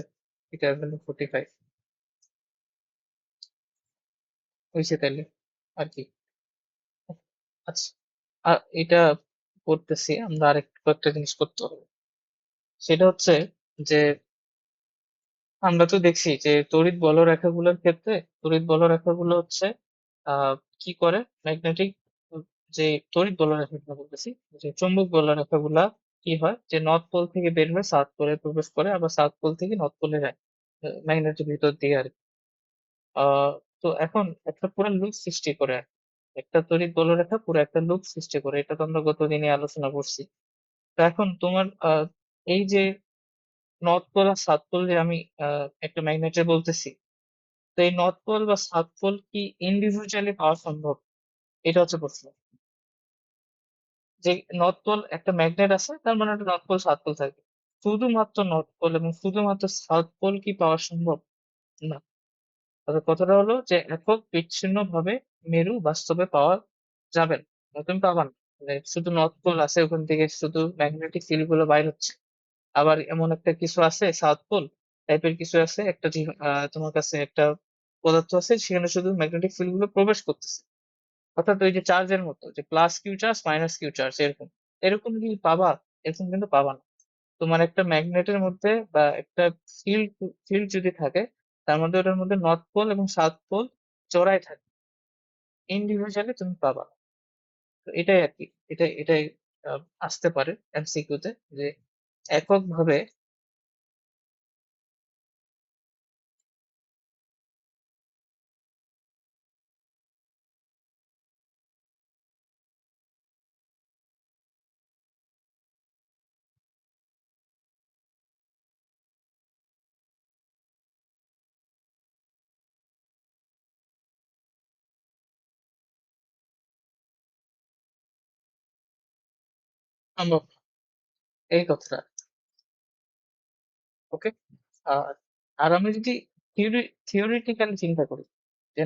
A: থিটার ভ্যালু 45 হয়েছে তাইলে, আর কি। আচ্ছা, আর এটা করতেছি আমরা, আরেকটু একটা জিনিস করতে হবে। সেটা হচ্ছে যে আমরা তো দেখছি যে তড়িৎ বলরেখাগুলোর ক্ষেত্রে, তড়িৎ বলরেখাগুলো হচ্ছে আহ কি করে, ম্যাগনেটিক, যে তড়িৎ বলরেখাগুলো বলতেছি, যে চৌম্বক বলরেখাগুলা কি হয়, যে নর্থ পোল থেকে বের হয়ে সাউথ পোলে প্রবেশ করে, আবার সাউথ পোল থেকে নর্থ পোলে যায় ম্যাগনেটের ভিতর দিয়ে আর কি। আহ তো এখন একটা পুরো লুপ সৃষ্টি করে আর কি। একটা তড়িৎ বলরেখা পুরো একটা লুপ সৃষ্টি করে, এটা তো আমরা গতদিনে আলোচনা করছি। তো এখন তোমার এই যে নর্থ পোল আর সাউথ পোল যে আমি একটা ম্যাগনেটের বলতেছি, তো এই নর্থ পোল বা সাউথ পোল কি ইন্ডিভিজুয়ালি পাওয়া সম্ভব, এটা হচ্ছে প্রশ্ন। যে নর্থ পোল একটা ম্যাগনেট আছে, তার মানে একটা নর্থ পোল সাউথ পোল থাকবে। শুধুমাত্র নর্থ পোল এবং শুধুমাত্র সাউথ পোল কি পাওয়া সম্ভব? না। তবে কথাটা হলো যে একক বিচ্ছিন্ন ভাবে মেরু বাস্তবে পাওয়া যাবে না, তুমি পাবা না। মানে শুধু নর্থ পোল আছে, ওখান থেকে শুধু ম্যাগনেটিক ফিল্ড গুলো বাইর হচ্ছে। আবার এমন একটা কিছু আছে, সাউথ পোল টাইপের কিছু আছে, একটা তোমার কাছে একটা পদার্থ আছে, সেখানে শুধু ম্যাগনেটিক ফিল্ড গুলো প্রবেশ করতেছে। অর্থাৎ ওই যে চার্জের মতো, যে plus Q charge minus Q charge, এরকম এরকম কি পাবা? এরকম কিন্তু পাবা না। তোমার একটা ম্যাগনেটের মধ্যে বা একটা ফিল্ড ফিল্ড যদি থাকে, তার মধ্যে ওটার মধ্যে নর্থ পোল এবং সাউথ পোল জোড়ায় থাকে, ইন্ডিভিজুয়ালি তুমি পাবা না। তো এটাই আর কি, এটাই আসতে পারে এমসিকিউ তে, যে এককভাবে। সম্ভব না, এই কথাটা, ওকে। আর আর আমি যদি থিওরিটিক্যালি চিন্তা করি, যে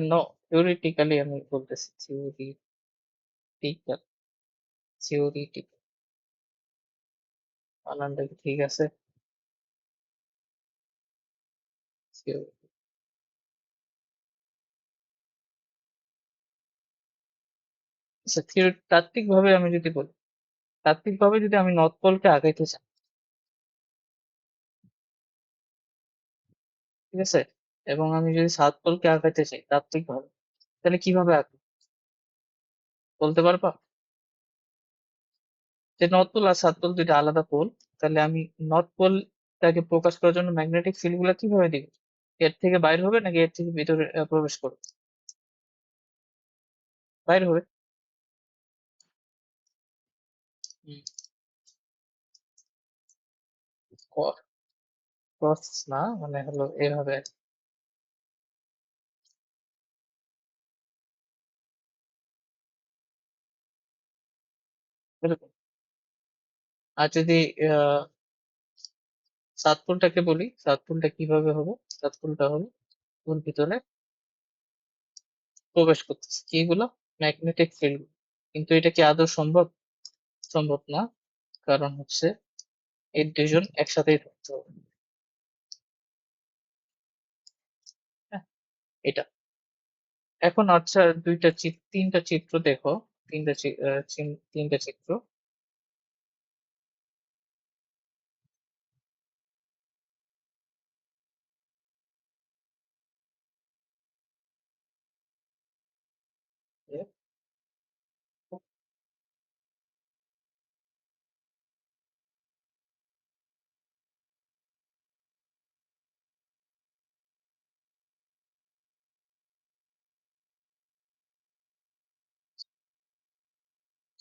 A: থিওরিটিক্যালি আমি বলতেছি, থিওরিটিক্যাল, থিওরিটিক্যাল বানানটা কি ঠিক আছে? আচ্ছা, তাত্ত্বিক ভাবে আমি যদি বলি, তাত্ত্বিক ভাবে যদি আমি নর্থ পোলকে আগাইতে চাই, ঠিক আছে, এবং আমি যদি সাউথ পোলকে আগাইতে চাই তাত্ত্বিক ভাবে, তাহলে কিভাবে আঁকবো বলতে পারবা? যে নর্থ পোল আর সাউথ পোল দুইটা আলাদা পোল, তাহলে আমি নর্থ পোলটাকে প্রকাশ করার জন্য ম্যাগনেটিক ফিল্ড গুলা কিভাবে দিব? এর থেকে বাইর হবে নাকি এর থেকে ভিতরে প্রবেশ করবে? বাইর হবে। ক্রস না, মানে হলো এভাবে। আর যদি সাউথ পোলটাকে বলি, সাউথ পোলটা কিভাবে হবে? সাউথ পোলটা হবে ওর ভিতরে প্রবেশ করতেছে কি এগুলো? Magnetic field. কিন্তু এটা কি আদৌ সম্ভব? সম্ভব না, কারণ হচ্ছে এই দুজন একসাথেই থাকতে হবে। হ্যাঁ, এটা। এখন আচ্ছা, তিনটা চিত্র দেখো। তিনটা চিত্র।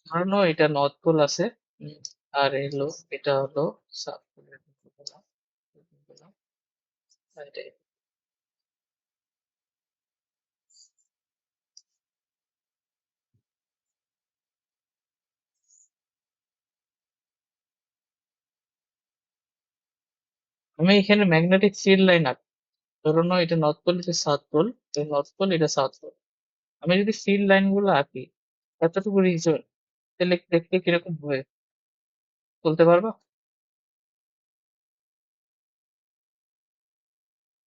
A: ধরে নাও এটা নর্থ পোল আছে, উম, আর এটা হলো সাউথ পোল। আমি এখানে ম্যাগনেটিক ফিল্ড লাইন আঁকবো। ধরো নাও এটা নর্থ পোল, এটা সাউথ পোল, এটা নর্থ পোল, এটা সাউথ পোল। আমি যদি ফিল্ড লাইন গুলো আঁকি এতটুকু রিজন, তাহলে দেখতে কিরকম হবে বলতে পারবা?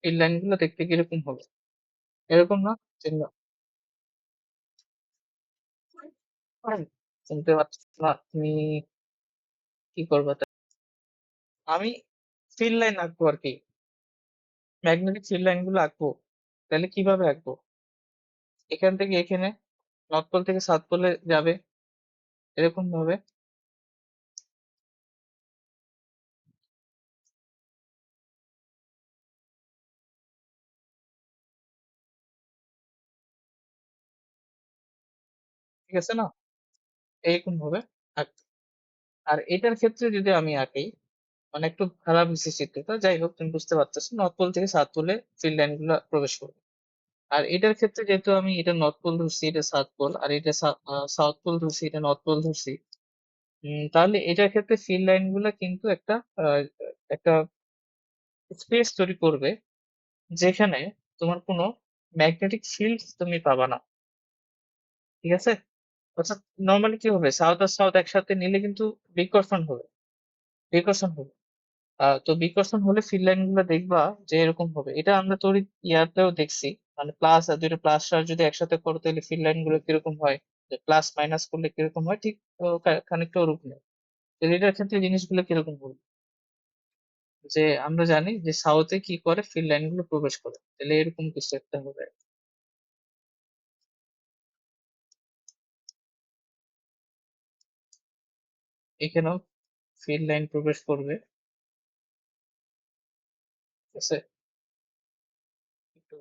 A: ফিল্ড লাইন গুলো দেখতে কিরকম হবে? এরকম না? শুনতে পাচ্ছ না তুমি? কি করবে তা? আমি ফিল্ড লাইন আঁকবো আর কি, ম্যাগনেটিক ফিল্ড লাইন গুলো আঁকবো। তাহলে কিভাবে আঁকবো? এখান থেকে এখানে, নর্থ পোল থেকে সাউথ পোলে যাবে, এরকম ভাবে। ঠিক আছে না? এইরকম ভাবে আঁকতে। আর এটার ক্ষেত্রে যদি আমি আঁকি, মানে একটু খারাপ হচ্ছে চিত্রটা, যাই হোক তুমি বুঝতে পারতেছো, নর্থ পোল থেকে সাউথ পোলে ফিল্ড লাইন গুলো প্রবেশ করবে। আর এটার ক্ষেত্রে যেহেতু আমি এটা নর্থ পোল ধরছি, এটা সাউথ পোল, আর এটা সাউথ পোল ধরছি, এটা নর্থ পোল ধরছি। তাহলে এটার ক্ষেত্রে ফিল্ড লাইন গুলা কিন্তু একটা স্পেস তৈরি করবে, যেখানে তোমার কোনো ম্যাগনেটিক ফিল্ড তুমি পাবা না। ঠিক আছে? অর্থাৎ নর্মালি কি হবে, সাউথ আর সাউথ একসাথে নিলে কিন্তু বিকর্ষণ হবে, বিকর্ষণ হবে। তো বিকর্ষণ হলে ফিল্ড লাইন গুলো দেখবা যে এরকম হবে। এটা আমরা তড়িৎ ইয়াতেও দেখছি, মানে প্লাস আর দুইটা প্লাস চার্জ যদি একসাথে করো তাহলে ফিল্ড লাইন গুলো কিরকম হয়, যে প্লাস মাইনাস করলে কিরকম হয়, ঠিক খানিকটা ওরূপ নেই। তো এটার ক্ষেত্রে জিনিসগুলো কিরকম বলবো, যে আমরা জানি যে সাউথে কি করে, ফিল্ড লাইন গুলো প্রবেশ করে, তাহলে এরকম কিছু একটা হবে। এখানেও ফিল্ড লাইন প্রবেশ করবে। ঠিক আছে? একটু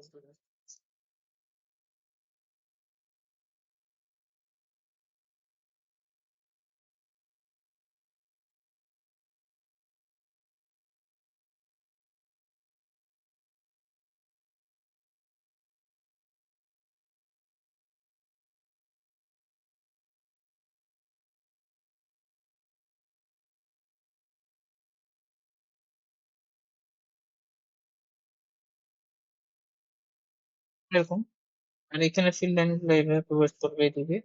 A: এরকম। আর এখানে ফিল্ড লাইন গুলো এইভাবে প্রবেশ করবে এদিকে।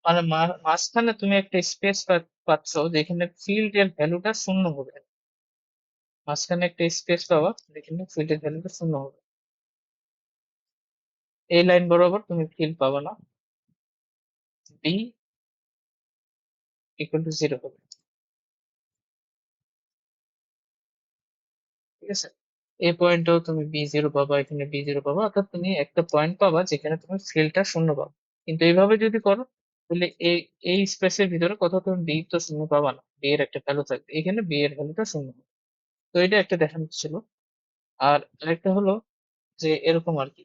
A: মানে মাঝখানে তুমি একটা স্পেস পাচ্ছ যেখানে ফিল্ড এর ভ্যালুটা শূন্য হবে। মাঝখানে একটা স্পেস পাবা যেখানে ফিল্ড এর ভ্যালুটা শূন্য হবে। এই লাইন বরাবর তুমি ফিল্ড পাবা না, বি ইকুয়াল টু জিরো হবে। ঠিক আছে? এই পয়েন্টেও তুমি বি জিরো পাবা, এখানে বি জিরো পাবা, অর্থাৎ তুমি একটা পয়েন্ট পাবা যেখানে তুমি ফিল্ডটা শূন্য পাবা। কিন্তু এইভাবে যদি করো, তাহলে এই এই স্পেসের ভিতরে কোথাও তুমি বি তো শূন্য পাবা না, বি এর একটা ভ্যালু থাকবে, এখানে বি এর ভ্যালুটা শূন্য হবে। তো এটা একটা দেখানো ছিল। আর আরেকটা হলো যে এরকম আর কি।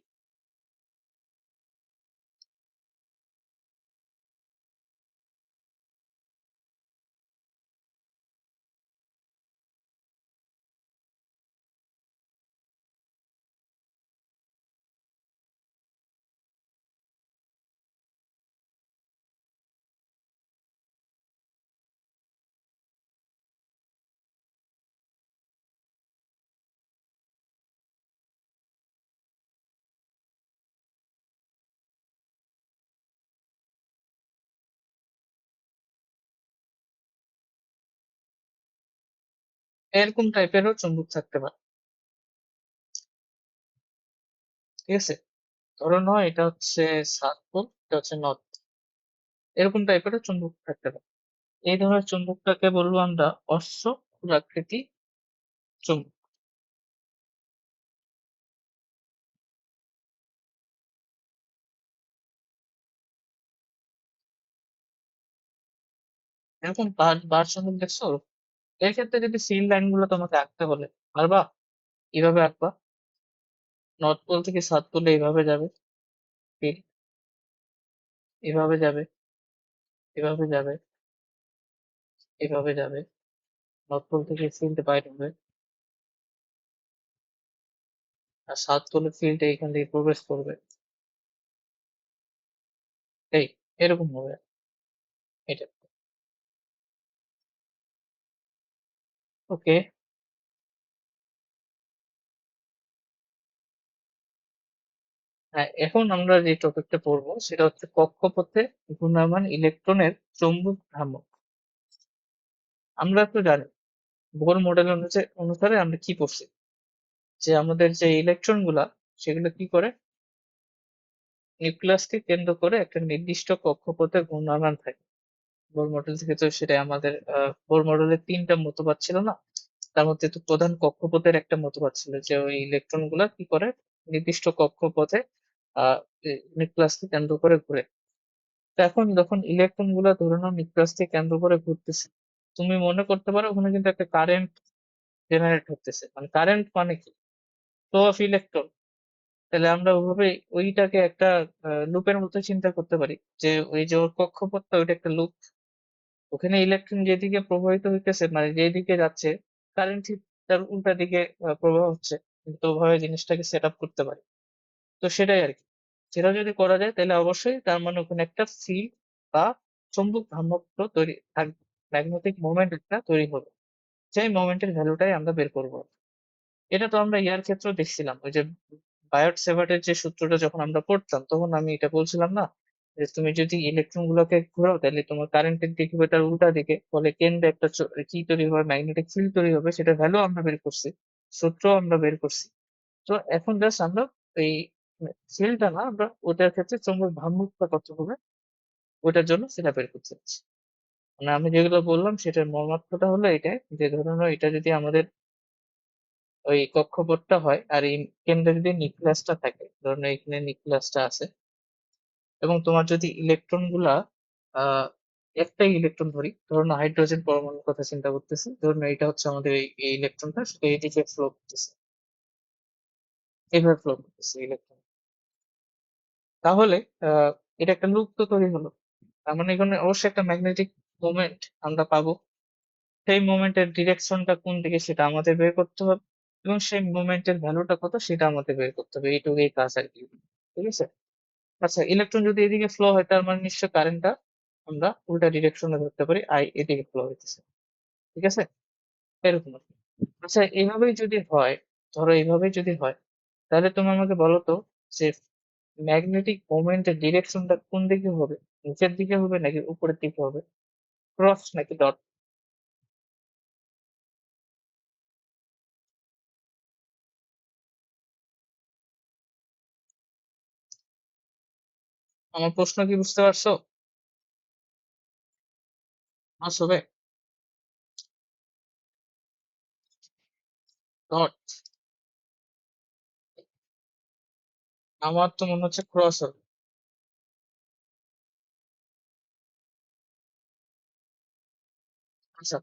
A: এরকম টাইপেরও চুম্বক থাকতে পারে। ঠিক আছে, ধরো নয় এটা হচ্ছে সাউথ পোল, এটা হচ্ছে নর্থ, এরকম টাইপেরও চুম্বক থাকতে পারে। এই ধরনের চুম্বকটাকে বলবো আমরা অশ্ব আকৃতি চুম্বক। এরকম বার বার চুম্বক দেখছো? এর ক্ষেত্রে যদি সিল লাইন গুলো তোমাকে আঁকতে বলে, পারবা? কিভাবে আঁকবা? নর্থ পোল থেকে সাউথ পোলে এইভাবে যাবে ফিল, এভাবে যাবে, এভাবে যাবে, এভাবে যাবে, নর্থ পোল থেকে ফিল্ড বাইর হবে, আর সাউথ পোলের ফিল্ড এইখান থেকে প্রবেশ করবে। এই এরকম হবে এটা। ওকে, হ্যাঁ, এখন আমরা যে টপিকটা পড়বো সেটা হচ্ছে কক্ষপথে ঘূর্ণায়মান ইলেকট্রনের চৌম্বক ভ্রামক। আমরা তো জানি বোর মডেল অনুসারে আমরা কি পড়ছি, যে আমাদের যে ইলেকট্রন গুলা সেগুলো কি করে, নিউক্লিয়াসকে কেন্দ্র করে একটা নির্দিষ্ট কক্ষপথে ঘূর্ণায়মান থাকে। বোর মডেল থেকে তো সেটাই আমাদের বোর মডেলের তিনটা মতবাদ ছিল না, তার মধ্যে তো প্রধান কক্ষপথের একটা মতবাদ ছিল যে ওই ইলেকট্রন গুলা কি করে নির্দিষ্ট কক্ষপথে আহ নিউক্লিয়াসকে কেন্দ্র করে ঘুরে। তো এখন যখন ইলেকট্রন গুলা ধরে নাও নিউক্লিয়াসকে কেন্দ্র করে ঘুরতেছে, তুমি মনে করতে পারো ওখানে কিন্তু একটা কারেন্ট জেনারেট হতেছে, মানে কারেন্ট মানে কি, ফ্লো অফ ইলেকট্রন। তাহলে আমরা ওইভাবে ওইটাকে একটা লুপের মতো চিন্তা করতে পারি, যে ওই যে ওর কক্ষপথটা ওইটা একটা লুপ, ওখানে ইলেকট্রন যেদিকে প্রবাহিত হইতেছে মানে যেদিকে যাচ্ছে কারেন্ট ঠিক তার উল্টা দিকে প্রবাহ হচ্ছে। কিন্তু ওভাবে জিনিসটাকে সেট আপ করতে পারি। তো সেটাই আর কি, সেটা যদি করা যায় তাহলে অবশ্যই তার মানে ওখানে একটা ফিল্ড বা চুম্বক ভ্রামকত্ব তৈরি থাকবে, ম্যাগনেটিক মোমেন্ট একটা তৈরি হবে, সেই মোমেন্টের ভ্যালুটাই আমরা বের করবো। এটা তো আমরা ইয়ার ক্ষেত্রেও দেখছিলাম, ওই যে বায়ট সেভার্টের যে সূত্রটা যখন আমরা পড়তাম তখন আমি এটা বলছিলাম না, যে তুমি যদি ইলেকট্রন গুলোকে ঘোরাও তাহলে তোমার কারেন্টের দিক হবে তার উল্টা দিকে, ফলে কেন্দ্রে একটা কি তৈরি হবে, ম্যাগনেটিক ফিল্ড তৈরি হবে, সেটা ভ্যালু আমরা বের করছি, সূত্র আমরা বের করছি। তো এখন জাস্ট আমরা এই ফিল্ডটা না, আমরা ওটার ক্ষেত্রে চৌম্বক ভ্রামকটা কত হবে ওটার জন্য সেটা বের করতে চাচ্ছি। মানে আমি যেগুলো বললাম সেটার মর্মার্থটা হলো এটাই, যে ধরো নাও এটা যদি আমাদের ওই কক্ষপথটা হয় আর এই কেন্দ্রে যদি নিউক্লিয়াসটা থাকে, ধরুন এখানে নিউক্লিয়াসটা আছে, এবং তোমার যদি ইলেকট্রন গুলা আহ একটাই ইলেকট্রন ধরি, ধরুন হাইড্রোজেন পরমাণুর কথা চিন্তা করতেছি, ধরুন এটা হচ্ছে আমাদের এই ইলেকট্রনটা, সেটা এইদিকে ফ্লো করতেছে, এইভাবে ফ্লো করতেছে ইলেকট্রন। তাহলে আহ এটা একটা লুপ তো তৈরি হলো, তার মানে এখানে অবশ্যই একটা ম্যাগনেটিক মোমেন্ট আমরা পাবো। সেই মোমেন্টের ডিরেকশনটা কোন দিকে সেটা আমাদের বের করতে হবে, এবং সেই মোমেন্টের ভ্যালুটা কত সেটা আমাদের বের করতে হবে, এইটুকুই কাজ আর কি। ঠিক আছে, আচ্ছা ইলেকট্রন যদি এদিকে ফ্লো হয় তার মানে নিশ্চয় কারেন্টটা আমরা উল্টা ডিরেকশনে ধরতে পারি, আই এদিকে ফ্লো হইতেছে। ঠিক আছে, এরকম আর কি। আচ্ছা এইভাবেই যদি হয়, ধরো এইভাবেই যদি হয়, তাহলে তুমি আমাকে বলো তো যে ম্যাগনেটিক মোমেন্টের ডিরেকশনটা কোন দিকে হবে, নিচের দিকে হবে নাকি উপরের দিকে হবে, ক্রস নাকি ডট? আমার প্রশ্ন কি বুঝতে পারছো? আসবে ডট, আমার তো মনে হচ্ছে ক্রস হবে। আচ্ছা,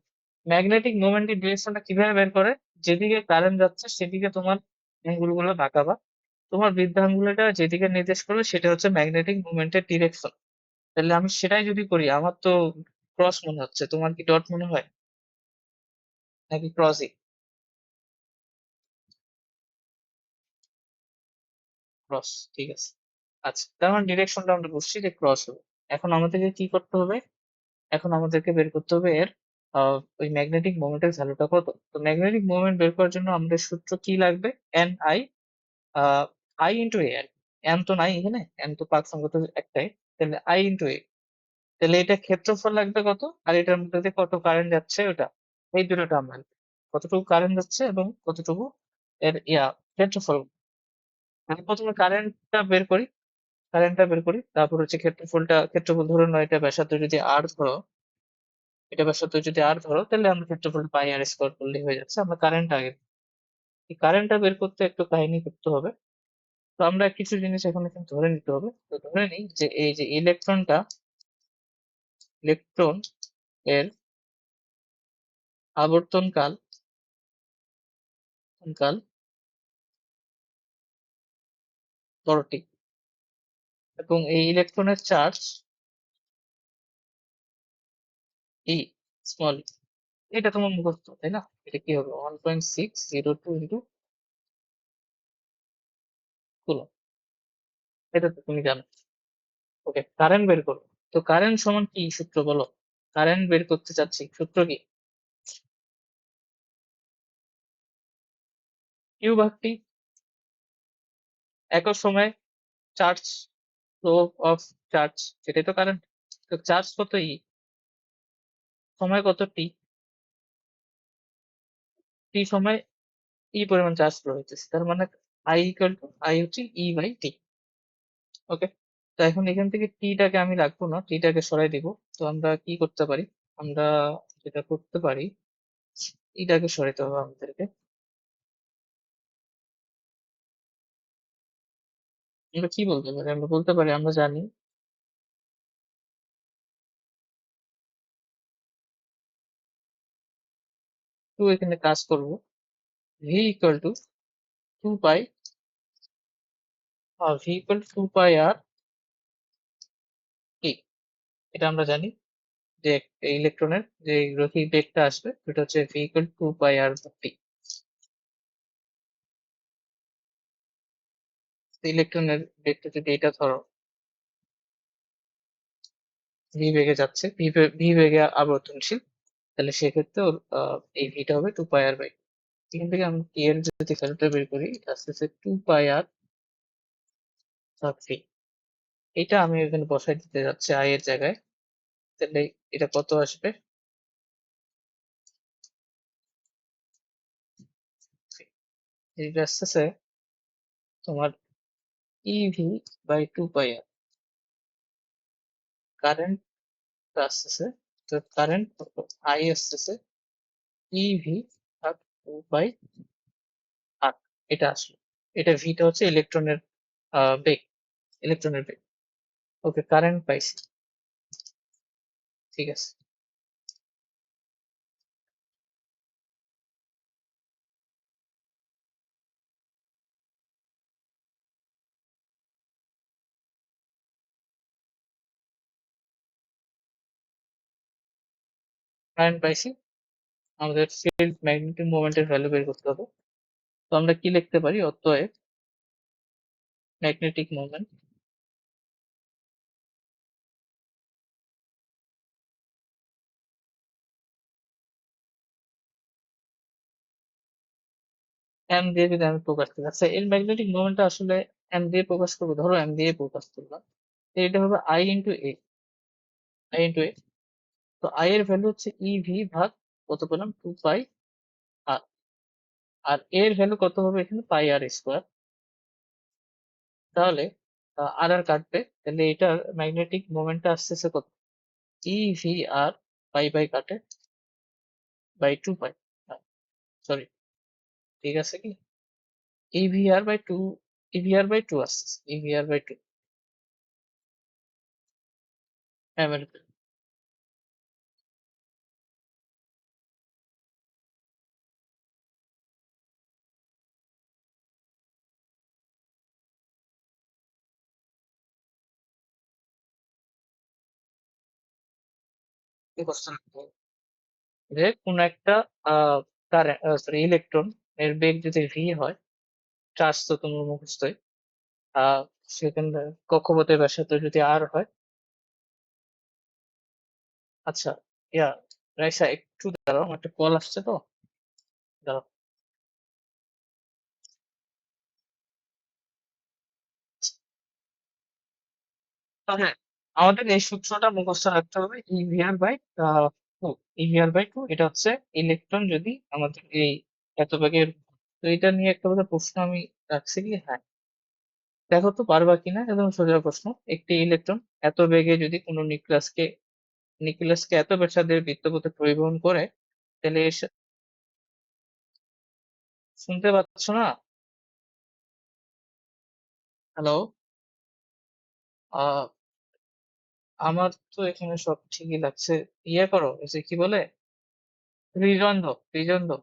A: ম্যাগনেটিক মোমেন্টের ডিরেকশনটা কিভাবে বের করে, যেদিকে কারেন্ট যাচ্ছে সেদিকে তোমার আঙ্গুলগুলো বাঁকাবা, তোমার বৃদ্ধাঙ্গুলটা যেদিকে নির্দেশ করবে সেটা হচ্ছে ম্যাগনেটিক মুভমেন্টের ডিরেকশন। তাহলে আমি সেটাই যদি করি আমার তো ক্রস মনে হচ্ছে, তোমার কি ডট মনে হয় নাকি ক্রসই? ক্রস, ঠিক আছে। আচ্ছা তার মানে ডিরেকশনটা আমরা বুঝছি যে ক্রস হবে। এখন আমাদেরকে কি করতে হবে, এখন আমাদেরকে বের করতে হবে এর ওই ম্যাগনেটিক মোমেন্টের ভ্যালুটা কত। তো ম্যাগনেটিক মোমেন্ট বের করার জন্য আমাদের সূত্র কি লাগবে, N I, I into A. N তো নাই এখানে, এন তো পাক সংগত একটাই, তাহলে আই ইন্টু এ। তাহলে এটা ক্ষেত্রফল লাগবে কত, আর এটার মধ্যে দিয়ে কত কারেন্ট যাচ্ছে ওটা, এই দুটো টার্ম লাগবে। কতটুকু কারেন্ট যাচ্ছে এবং কতটুকু এর ক্ষেত্রফল। আমি প্রথমে কারেন্টটা বের করি, তারপর হচ্ছে ক্ষেত্রফল ধরে নাও এটা ব্যাসার্ধ যদি আর ধরো, তাহলে আমরা ক্ষেত্রফল পাই আর স্কোয়ার করলেই হয়ে যাচ্ছে। আমরা কারেন্ট আগে, এই কারেন্টটা বের করতে একটু কাহিনী করতে হবে। তো আমরা কিছু জিনিস এখন এখানে ধরে নিতে হবে। তো ধরে নিই যে এই যে ইলেকট্রন এর আবর্তন কাল বড়টি, এবং এই ইলেকট্রনের চার্জ ই, স্মল ই। এটা তোমার মুখস্থ, তাই না? এটা কি হবে? 1.602 ইন্টু কুলম্ব। এটা তো তুমি জানো। ওকে, কারেন্ট বের করো। তো কারেন্ট সমান কি সূত্র বলো? কারেন্ট বের করতে চাচ্ছি, সূত্র কি? কিউ ভাগ টি। একক সময়ে চার্জ, ফ্লো অফ চার্জ, সেটাই তো কারেন্ট। তো চার্জ কত ই, সময় কত টি, টি সময় ই পরিমাণ চার্জ ফ্লো হইতেছে, তার মানে আই হচ্ছে ই বাই টি। ওকে, তো এখন এখান থেকে টিটাকে আমি রাখবো না, টিটাকে সরাই দিব। তো আমরা কি করতে পারি? আমরা যেটা করতে পারি, এটাকে সরাইতে হবে আমাদেরকে। আমরা কি বলতে পারি? আমরা বলতে পারি, আমরা জানি টু এখানে কাজ করবো, V equal to two pi, আর টি। এটা আমরা জানি যে ইলেকট্রনের যে রৈখিক বেগটা আসবে সেটা হচ্ছে ভি ইকুয়াল টু পাই আর টি। ইলেকট্রনের বেগটা যদি এটা ধরো ভি বেগে যাচ্ছে, ভি বেগে আবর্তনশীল, তাহলে সেক্ষেত্রে ওর এই ভিটা হবে টু পাই আর বাই। এখান থেকে আমি টি এর যদি ভ্যালুটা বের করি, আস্তে আস্তে টু পাই আর ভাগ ভি। এটা আমি এখানে বসাই দিতে যাচ্ছি আই এর জায়গায়। তাহলে এটা কত আসবে? এটা আসতেছে তোমার EV by two pi R. Current আসতেছে, তো কারেন্ট আই আসতেছে ইভি ভাগ টু বাই আর। এটা আসলো, এটা ভিটা হচ্ছে বেগ, ইলেকট্রনের বেগ। ওকে, কারেন্ট পাইছি। ঠিক আছে, কারেন্ট পাইছি। আমাদের ফিল্ড ম্যাগনেটিক মোমেন্টের ভ্যালু বের করতে হবে। তো আমরা কি লিখতে পারি? অতএব ম্যাগনেটিক মোমেন্ট এম দিয়ে যদি আমি প্রকাশ করি, আচ্ছা এর ম্যাগনেটিক মোমেন্টটা আসলে এম দিয়ে প্রকাশ করবো, ধরো এম দিয়ে প্রকাশ করলাম, তো এটা হবে আই ইন্টু এ। তো আই এর ভ্যালু হচ্ছে ইভি ভাগ কত পেলাম? টু পাই আর। আর এর ভ্যালু কত হবে এখানে? পাই আর স্কোয়ার। তাহলে আর কাটবে, তাহলে এটার ম্যাগনেটিক মোমেন্টটা আসতেছে কত? ইভি আর পাই বাই কাটে বাই টু পাই, সরি, ঠিক আছে কি? ইভিআর বাই টু, ইভিআর বাই টু আসছে, ইভিআর বাই টু। আমেরিকান। কি কোশ্চেন, যে কোন একটা কারেন্ট, সরি, ইলেকট্রন এর বেগ যদি ভি হয়, চার্জ তো তোমার মুখস্থই, আহ সেখানে কক্ষপথের ব্যাসার্ধ যদি আর হয়। আচ্ছা, ইয়া, রাইসা একটু দাঁড়াও, আমার একটা কল আসছে তো, দাঁড়াও। হ্যাঁ, আমাদের এই সূত্রটা মুখস্থ রাখতে হবে, ইভিআর বাই টু। EVR/2 এটা হচ্ছে ইলেকট্রন যদি আমাদের এই এত বেগের, তো এটা নিয়ে একটা বোধহয় প্রশ্ন আমি রাখছি কি, হ্যাঁ দেখো তো পারবা কিনা, একদম সোজা প্রশ্ন। একটি ইলেকট্রন এত বেগে যদি কোনো নিউক্লিয়াসকে এত ব্যাসার্ধের বৃত্তপথে পরিবহন করে, তাহলে শুনতে পাচ্ছ না? হ্যালো? আহ আমার তো এখানে সব ঠিকই লাগছে। ইয়ে করো, এই যে কি বলে, রিজন দাও, রিজন দাও।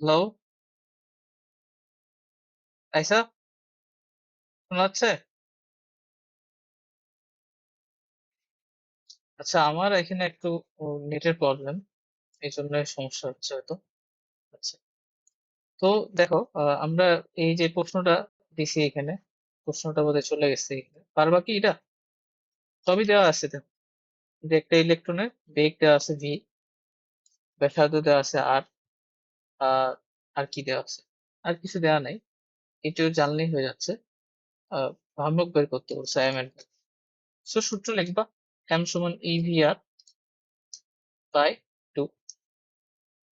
A: হ্যালো, আইসা, শোনা যাচ্ছে? আচ্ছা, আমার এখানে একটু নেটের প্রবলেম, এই জন্য সমস্যা হচ্ছে হয়তো। আচ্ছা, তো দেখো, আমরা এই যে প্রশ্নটা দিছি এখানে, প্রশ্নটা বোধহয় চলে গেছে এখানে, পারবা কি এটা? সবই দেওয়া আছে, দেখো যে একটা ইলেকট্রনের বেগ দেওয়া আছে ভি, ব্যাসার্ধ দেওয়া আছে আর, আর আর কি দেওয়া আছে, আর কিছু দেওয়া নাই। এটিও জানলেই হয়ে যাচ্ছে। ভ্রামক বের করতে বলছে এম এর। সো সূত্র লিখবা, এম সমান ইভিআর বাই 2।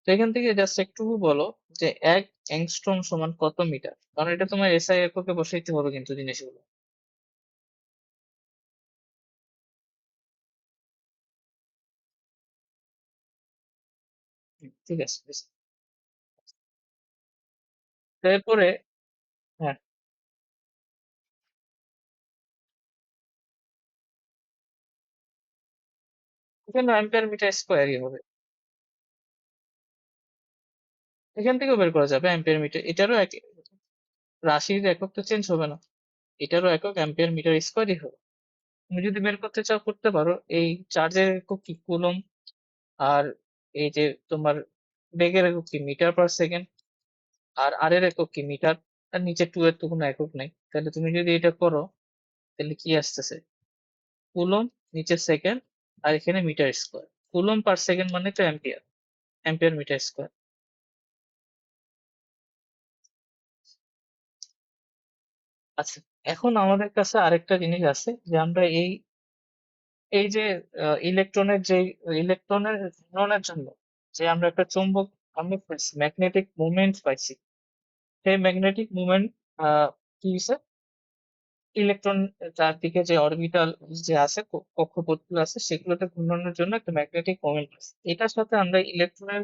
A: তো এখান থেকে জাস্ট একটু বলো যে 1 অ্যাংস্ট্রম সমান কত মিটার, কারণ এটা তোমার এসআই এককে বসাইতে হবে কিন্তু জিনিসগুলো। ঠিক আছে, বেশ। তারপরে, হ্যাঁ, এখানে অ্যাম্পিয়ার মিটার স্কোয়ারই হবে। এখান থেকেও বের করা যাবে অ্যাম্পিয়ার মিটার, এটারও এক রাশির একক তো চেঞ্জ হবে না, এটারও একক অ্যাম্পিয়ার মিটার স্কোয়ারই হবে। তুমি যদি বের করতে চাও করতে পারো। এই চার্জের একক কি কুলম, আর এই যে তোমার বেগের একক কি মিটার পার সেকেন্ড, আর আর এর একক কি মিটার, আর নিচে টু এর তো কোনো একক নেই। তাহলে তুমি যদি এটা করো, তাহলে কি আসতেছে, কুলম, নিচে সেকেন্ড, আর এখানে metre square. Coulomb per second মানে তো অ্যাম্পিয়ার, অ্যাম্পিয়ার মিটার স্কোয়ার। আচ্ছা, এখন আমাদের কাছে আরেকটা জিনিস আছে যে আমরা এই এই যে ইলেকট্রনের যে ইলেকট্রনের ঘূর্ণনের জন্য যে আমরা একটা চৌম্বক, আমরা পাইছি ম্যাগনেটিক মুভমেন্ট পাইছি। সেই ম্যাগনেটিক মুভমেন্ট কি হয়েছে, ইলেকট্রন চারদিকে যে অরবিটাল যে আছে, কক্ষপথগুলো আছে, সেগুলোতে ঘূর্ণনের জন্য একটা ম্যাগনেটিক মোমেন্ট আছে। এটার সাথে আমরা ইলেকট্রনের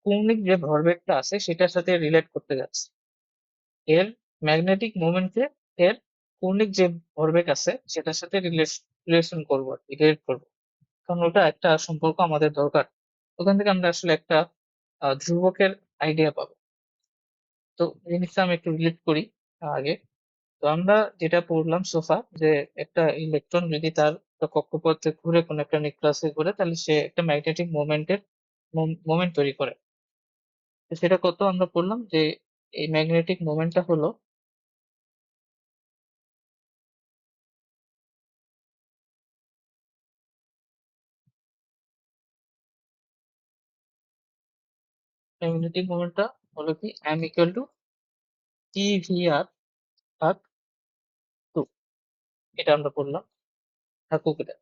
A: কৌণিক যে ভরবেগটা আছে সেটার সাথে রিলেট করতে যাচ্ছি। এর ম্যাগনেটিক মোমেন্টকে এর কৌণিক যে ভরবেগ আছে সেটার সাথে রিলেশন করবো আর কি, রিলেট করবো, কারণ ওটা একটা সম্পর্ক আমাদের দরকার। ওখান থেকে আমরা আসলে একটা ধ্রুবকের আইডিয়া পাবো। তো জিনিসটা আমি একটু রিলেট করি আগে। তো আমরা যেটা পড়লাম সোফা, যে একটা ইলেকট্রন যদি তার একটা কক্ষপথে ঘুরে, কোনো একটা নিউক্লিয়াসে ঘুরে, তাহলে সে একটা ম্যাগনেটিক মোমেন্ট তৈরি করে। তো সেটা কত আমরা পড়লাম যে এই ম্যাগনেটিক মোমেন্টটা হলো, কি এম ইকুয়াল টু টি.ভি.আর ভাগ 2। এটা আমরা পড়লাম, থাকুক এটা।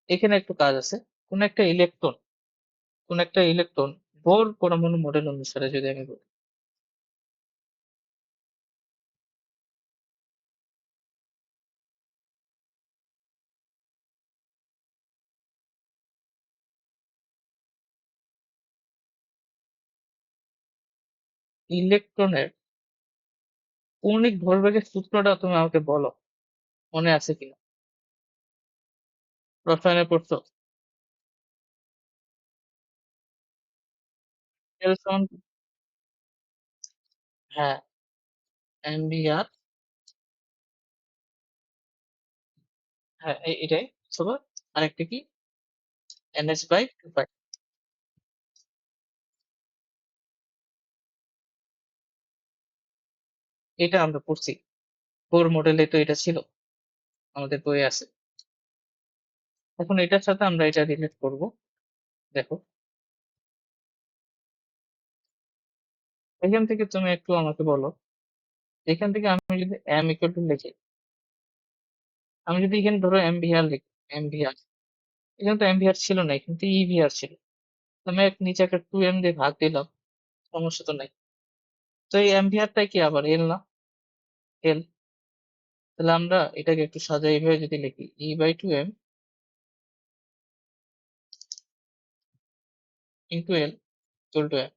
A: এখানে একটু কাজ আছে। কোন একটা ইলেকট্রন, বোর পরমাণু মডেল অনুসারে যদি আমি বলি, ইলেকট্রনের কৌণিক ভরবেগের সূত্রটা তুমি আমাকে বলো, মনে আছে কিনা? রসায়নে পড়ছো? এল সমান, হ্যাঁ, এম.ভি.আর, হ্যাঁ এটাই। অথবা আরেকটা কি, NH/2 পাই। এটা আমরা পড়ছি, কোর মডেলে তো এটা ছিল, আমাদের বইয়ে আছে। এখন এটার সাথে আমরা এটা রিলেট করব। দেখো, এখান থেকে তুমি একটু আমাকে বলো, এখান থেকে আমি যদি m ইকুয়াল টু লিখি, আমি যদি এখানে ধরো এমভিআর লিখি, এমভিআর, এখানে তো এমভিআর ছিল না, এখানে তো ইভিআর ছিল। তো আমি নিচে একটা 2m দিয়ে ভাগ দিলাম, সমস্যা তো নাই। তো এই এমভিআরটাই কি আবার এল না, এল। তাহলে আমরা এটাকে একটু সাজাই এইভাবে যদি লিখি, E/2m into L equal to m,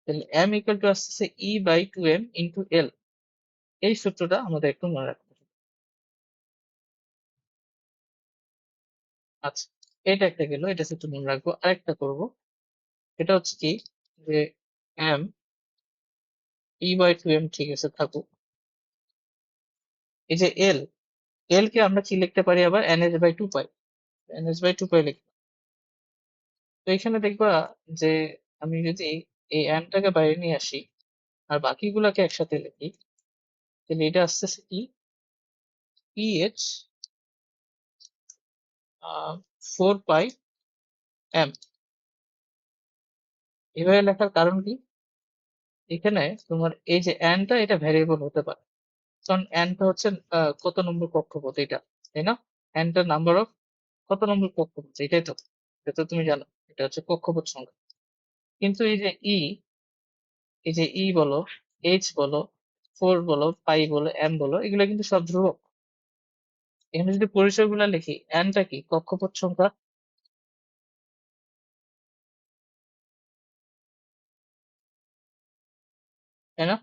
A: তাহলে m ইকুয়াল টু আসতেছে E/2m ইন্টু এল। এই সূত্রটা আমাদের একটু মনে রাখতে হবে। আচ্ছা, এটা একটা গেল, এটা সূত্র মনে রাখবো। আরেকটা করব, এটা হচ্ছে কি, যে m E/2m ঠিক আছে থাকুক, এই যে এল, এল কে আমরা কি লিখতে পারি আবার, NH/2 পাই, NH/2 পাই লিখতে। তো এখানে দেখবা যে আমি যদি এই এনটাকে বাইরে নিয়ে আসি আর বাকিগুলাকে একসাথে লিখি, তাহলে এটা আসতেছে কি, PH 4 পাই m। এভাবে লেখার কারণ কি, এখানে তোমার এই যে এনটা, এটা ভ্যারিয়েবল হতে পারে, কারণ এনটা হচ্ছে কত নম্বর কক্ষপথ এটা, তাই না? এনটা নাম্বার অফ কত নম্বর কক্ষপথ, এটাই তো, এটা তো তুমি জানো, এটা হচ্ছে কক্ষপথ সংখ্যা। কিন্তু এই যে ই বলো, এইচ বলো, 4 বলো, পাই বলো, এম বলো, এগুলো কিন্তু সব ধ্রুবক। এখানে যদি পরিচয়গুলো লিখি, এনটা কি, কক্ষপথ সংখ্যা, তাই না?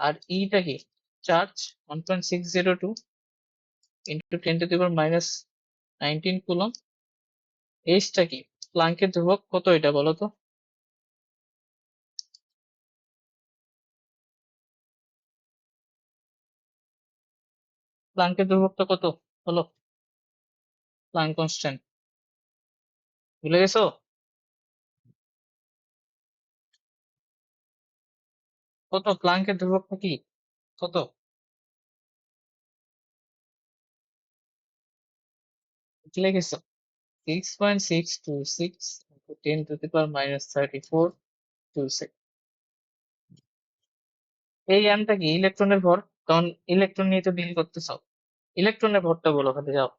A: আর ইটা কি, চার্জ 1.602 ইন্টু 10⁻⁻19 কুলম। এইচটা কি, প্লাঙ্কের ধ্রুবক, কত এটা বলো তো? প্লাঙ্কের ধ্রুবকটা কত হলো, প্লাঙ্ক কনস্ট্যান্ট, ভুলে গেছো? কত প্লাঙ্কের ধ্রুবকটা কি, কত? ভুলে গেছো? 6.626 10⁻⁻34 এই এমটা কি, ইলেকট্রনের ভর, কারণ ইলেকট্রন নিয়ে তো ডিল করতেছ, ইলেকট্রনের ভরটা বলো খালি, যাও।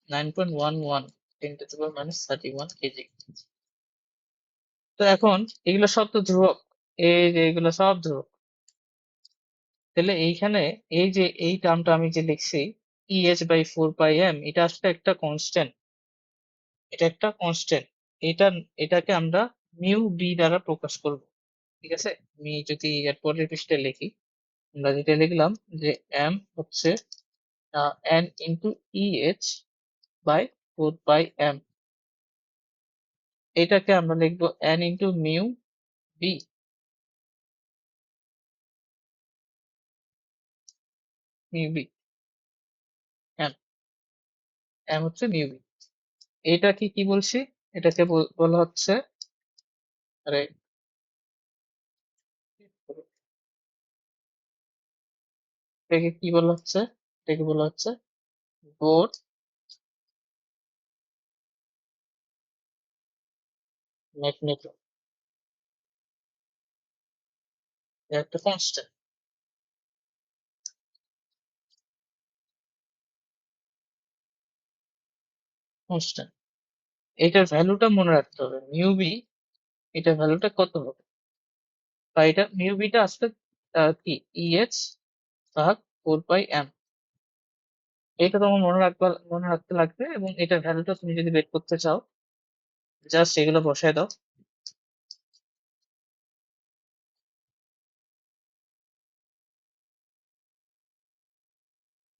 A: 9.11 10⁻⁻31 কেজি। তো এখন এগুলো সব তো ধ্রুবক, এই যে এগুলো সব ধ্রুবক, তাহলে এইখানে এই যে এই টার্মটা আমি যে লিখছি, EH/4 পাই m, এটা আসলে একটা কনস্ট্যান্ট, এটা একটা কনস্ট্যান্ট। এটা, এটাকে আমরা মিউ বি দ্বারা প্রকাশ করব, ঠিক আছে? আমি যদি এর পরের পৃষ্ঠায় লিখি, আমরা যেটা লিখলাম যে m হচ্ছে n ইন্টু EH/4 পাই m, এটাকে আমরা লিখবো n into mu B, mu B, m, m হচ্ছে মিউ বি। এটাকে কি বলছি, এটাকে বলা হচ্ছে, আরে এটাকে কি বলা হচ্ছে, এটাকে বলা হচ্ছে বোর ম্যাগনেটিক, একটা কনস্ট্যান্ট, কনস্ট্যান্ট। এটার ভ্যালুটা মনে রাখতে হবে, মিউ বি, এটার ভ্যালুটা কত হবে, বা এটা মিউ বিটা আসলে কি, ইএইচ ভাগ 4 পাই m, এটা তোমার মনে রাখতে লাগবে। এবং এটার ভ্যালুটা তুমি যদি বের করতে চাও, জাস্ট এগুলো বসায় দাও,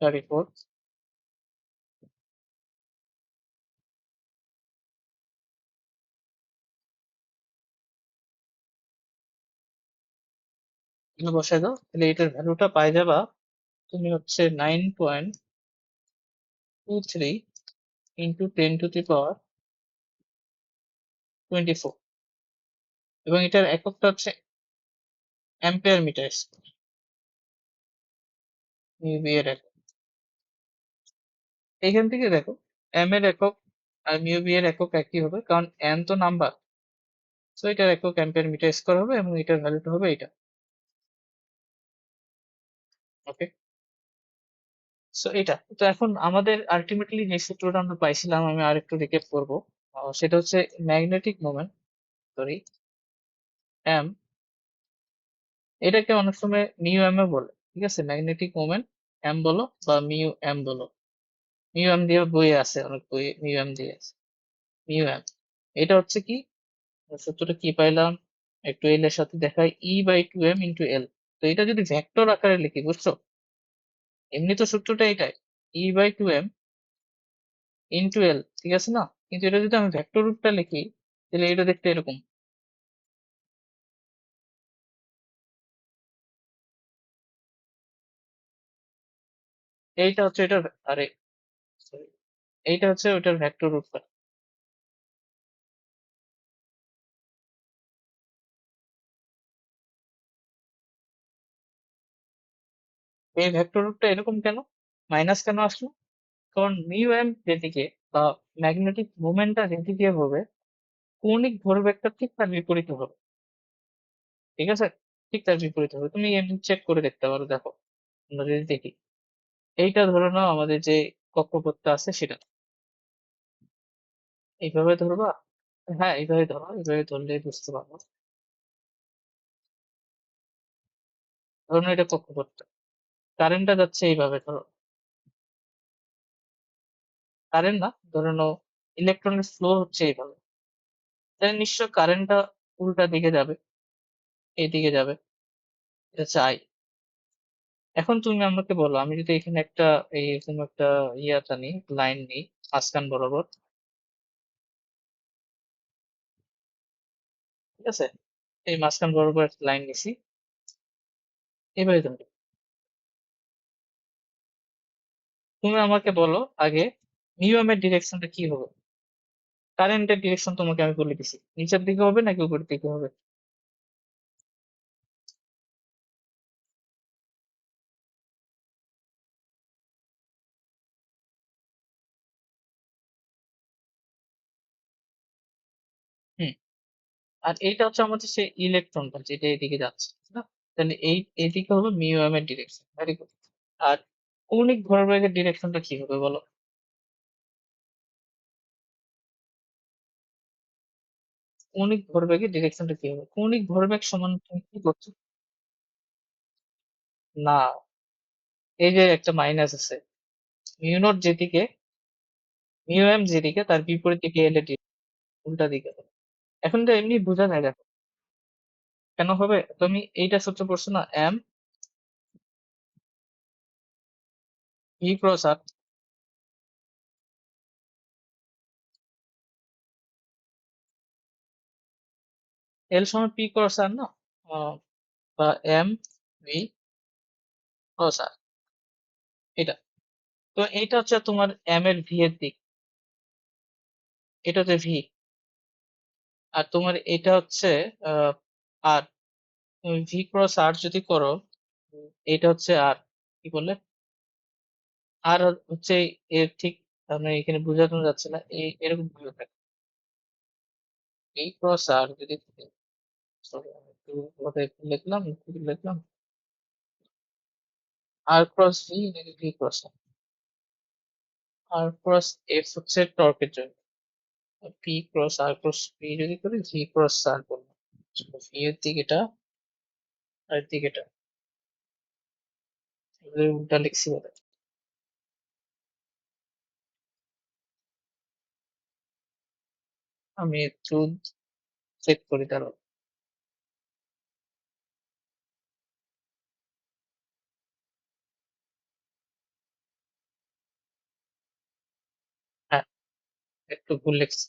A: 34, এগুলো বসায় দাও, তাহলে এটার ভ্যালুটা পাই যাবা তুমি হচ্ছে 9.23 ইন্টু 10⁻24 এবং এটার এককটা হচ্ছে অ্যাম্পিয়ার মিটার স্কয়ার, মিউবি এর একক। এখান থেকে দেখো এম এর একক আর মিউবি এর একক একই হবে, কারণ এন তো নাম্বার, সো এটার একক অ্যাম্পিয়ার মিটার স্কয়ার হবে এবং এটার ভ্যালুটা হবে এটা। ওকে, সো এটা তো এখন আমাদের আলটিমেটলি যে সূত্রটা আমরা পাইছিলাম, আমি আর একটু রিক্যাপ করবো। সেটা হচ্ছে ম্যাগনেটিক মোমেন্ট, সরি এম, এটাকে অনেক সময় মিউ এম ও বলে। ঠিক আছে, ম্যাগনেটিক মোমেন্ট এম বলো বা মিউ এম বলো, মিউ এম দিয়ে বইয়ে আছে, অনেক বই মিউ এম দিয়ে আছে, মিউ এম। এটা হচ্ছে কি, সূত্রটা কি পাইলাম একটু এল এর সাথে দেখাই, E/2m ইন্টু এল। তো এটা যদি ভেক্টর আকারে লিখি, বুঝছো, এমনি তো সূত্রটা এটাই, E/2m ইন্টু এল, ঠিক আছে না, কিন্তু এটা যদি আমি ভেক্টর রূপটা লিখি তাহলে এটা দেখতে এরকম। এইটা হচ্ছে এটার, আরে sorry, এইটা হচ্ছে ওটার ভেক্টর রূপটা। এই ভেক্টর রূপটা এরকম কেন, মাইনাস কেন আসলো? কারণ মিউ এম যেদিকে বা ম্যাগনেটিক মোমেন্টটা যেদিকে হবে, কৌণিক ভরবেগটা ঠিক তার বিপরীতে হবে। ঠিক আছে, ঠিক তার বিপরীতে হবে। তুমি এমনি চেক করে দেখতে পারো, দেখো আমরা যদি দেখি, এইটা ধরে নাও আমাদের যে কক্ষপথটা আছে সেটা, এইভাবে ধরবা। হ্যাঁ, এইভাবে ধরো, এইভাবে ধরলেই বুঝতে পারবো। ধরো না এটা কক্ষপথটা, কারেন্টটা যাচ্ছে এইভাবে ধরো, কারেন্ট না, ধরে নাও ইলেকট্রনের ফ্লো হচ্ছে এইভাবে, তাহলে নিশ্চয় কারেন্টটা উল্টা দিকে যাবে, এইদিকে যাবে, এটা চাই। এখন তুমি আমাকে বলো, আমি যদি এখানে একটা এইরকম একটা ইয়েটা নিই, লাইন নিই মাঝখান বরাবর, ঠিক আছে, এই মাঝখান বরাবর একটা লাইন নিছি, এবারে তুমি তুমি আমাকে বলো আগে মিউএম এর ডিরেকশনটা কি হবে। কারেন্টের ডিরেকশন তোমাকে আমি বলে দিছি, নিচের দিকে হবে নাকি উপরের দিকে হবে? হুম, আর এইটা হচ্ছে আমাদের সেই ইলেকট্রনটা যেটা এদিকে যাচ্ছে, তাই না? তাহলে এইদিকে হবে মিউএম এর ডিরেকশন, ভেরি গুড। আর কৌণিক ভরবেগের ডিরেকশনটা কি হবে বলো? কৌণিক ভরবেগের ডিরেকশনটা কি হবে? কৌণিক ভরবেগ সমান তুমি কি করছো? না, এই যে একটা মাইনাস আছে, মিউ নট যেদিকে, মিউ এম যেদিকে তার বিপরীত দিকে এল এর উল্টা দিকে হবে। এখন তো এমনি বোঝা যায়, দেখো কেন হবে। তুমি এইটা সূত্র পড়ছো না, এম ভি ক্রস আর, এল সমান পি ক্রস আর না, আহ, বা এম ভি ক্রস আর, এটা। তো এইটা হচ্ছে তোমার এম এর ভি এর দিক, এটা হচ্ছে ভি, আর তোমার এটা হচ্ছে আর। তুমি ভি ক্রস আর যদি করো, এটা হচ্ছে আর, কি বললে, আর হচ্ছে এর ঠিক, মানে এখানে বোঝানো যাচ্ছে না, এই এরকম ভাবে থাকে, এই ক্রস আর যদি, sorry, আমি একটু ভাবে লিখলাম, একটু লিখলাম, আর ক্রস ভি নাকি ভি ক্রস আর, আর ক্রস এফ হচ্ছে টর্কের জন্য, পি ক্রস আর ক্রস পি যদি করি, ভি ক্রস আর বললাম, ভি এর দিক এটা আর এর দিক এটা, এগুলো উল্টা লিখছি বলে। আমি একটু চেক করি তারপর। হ্যাঁ, একটু ভুল লিখছি,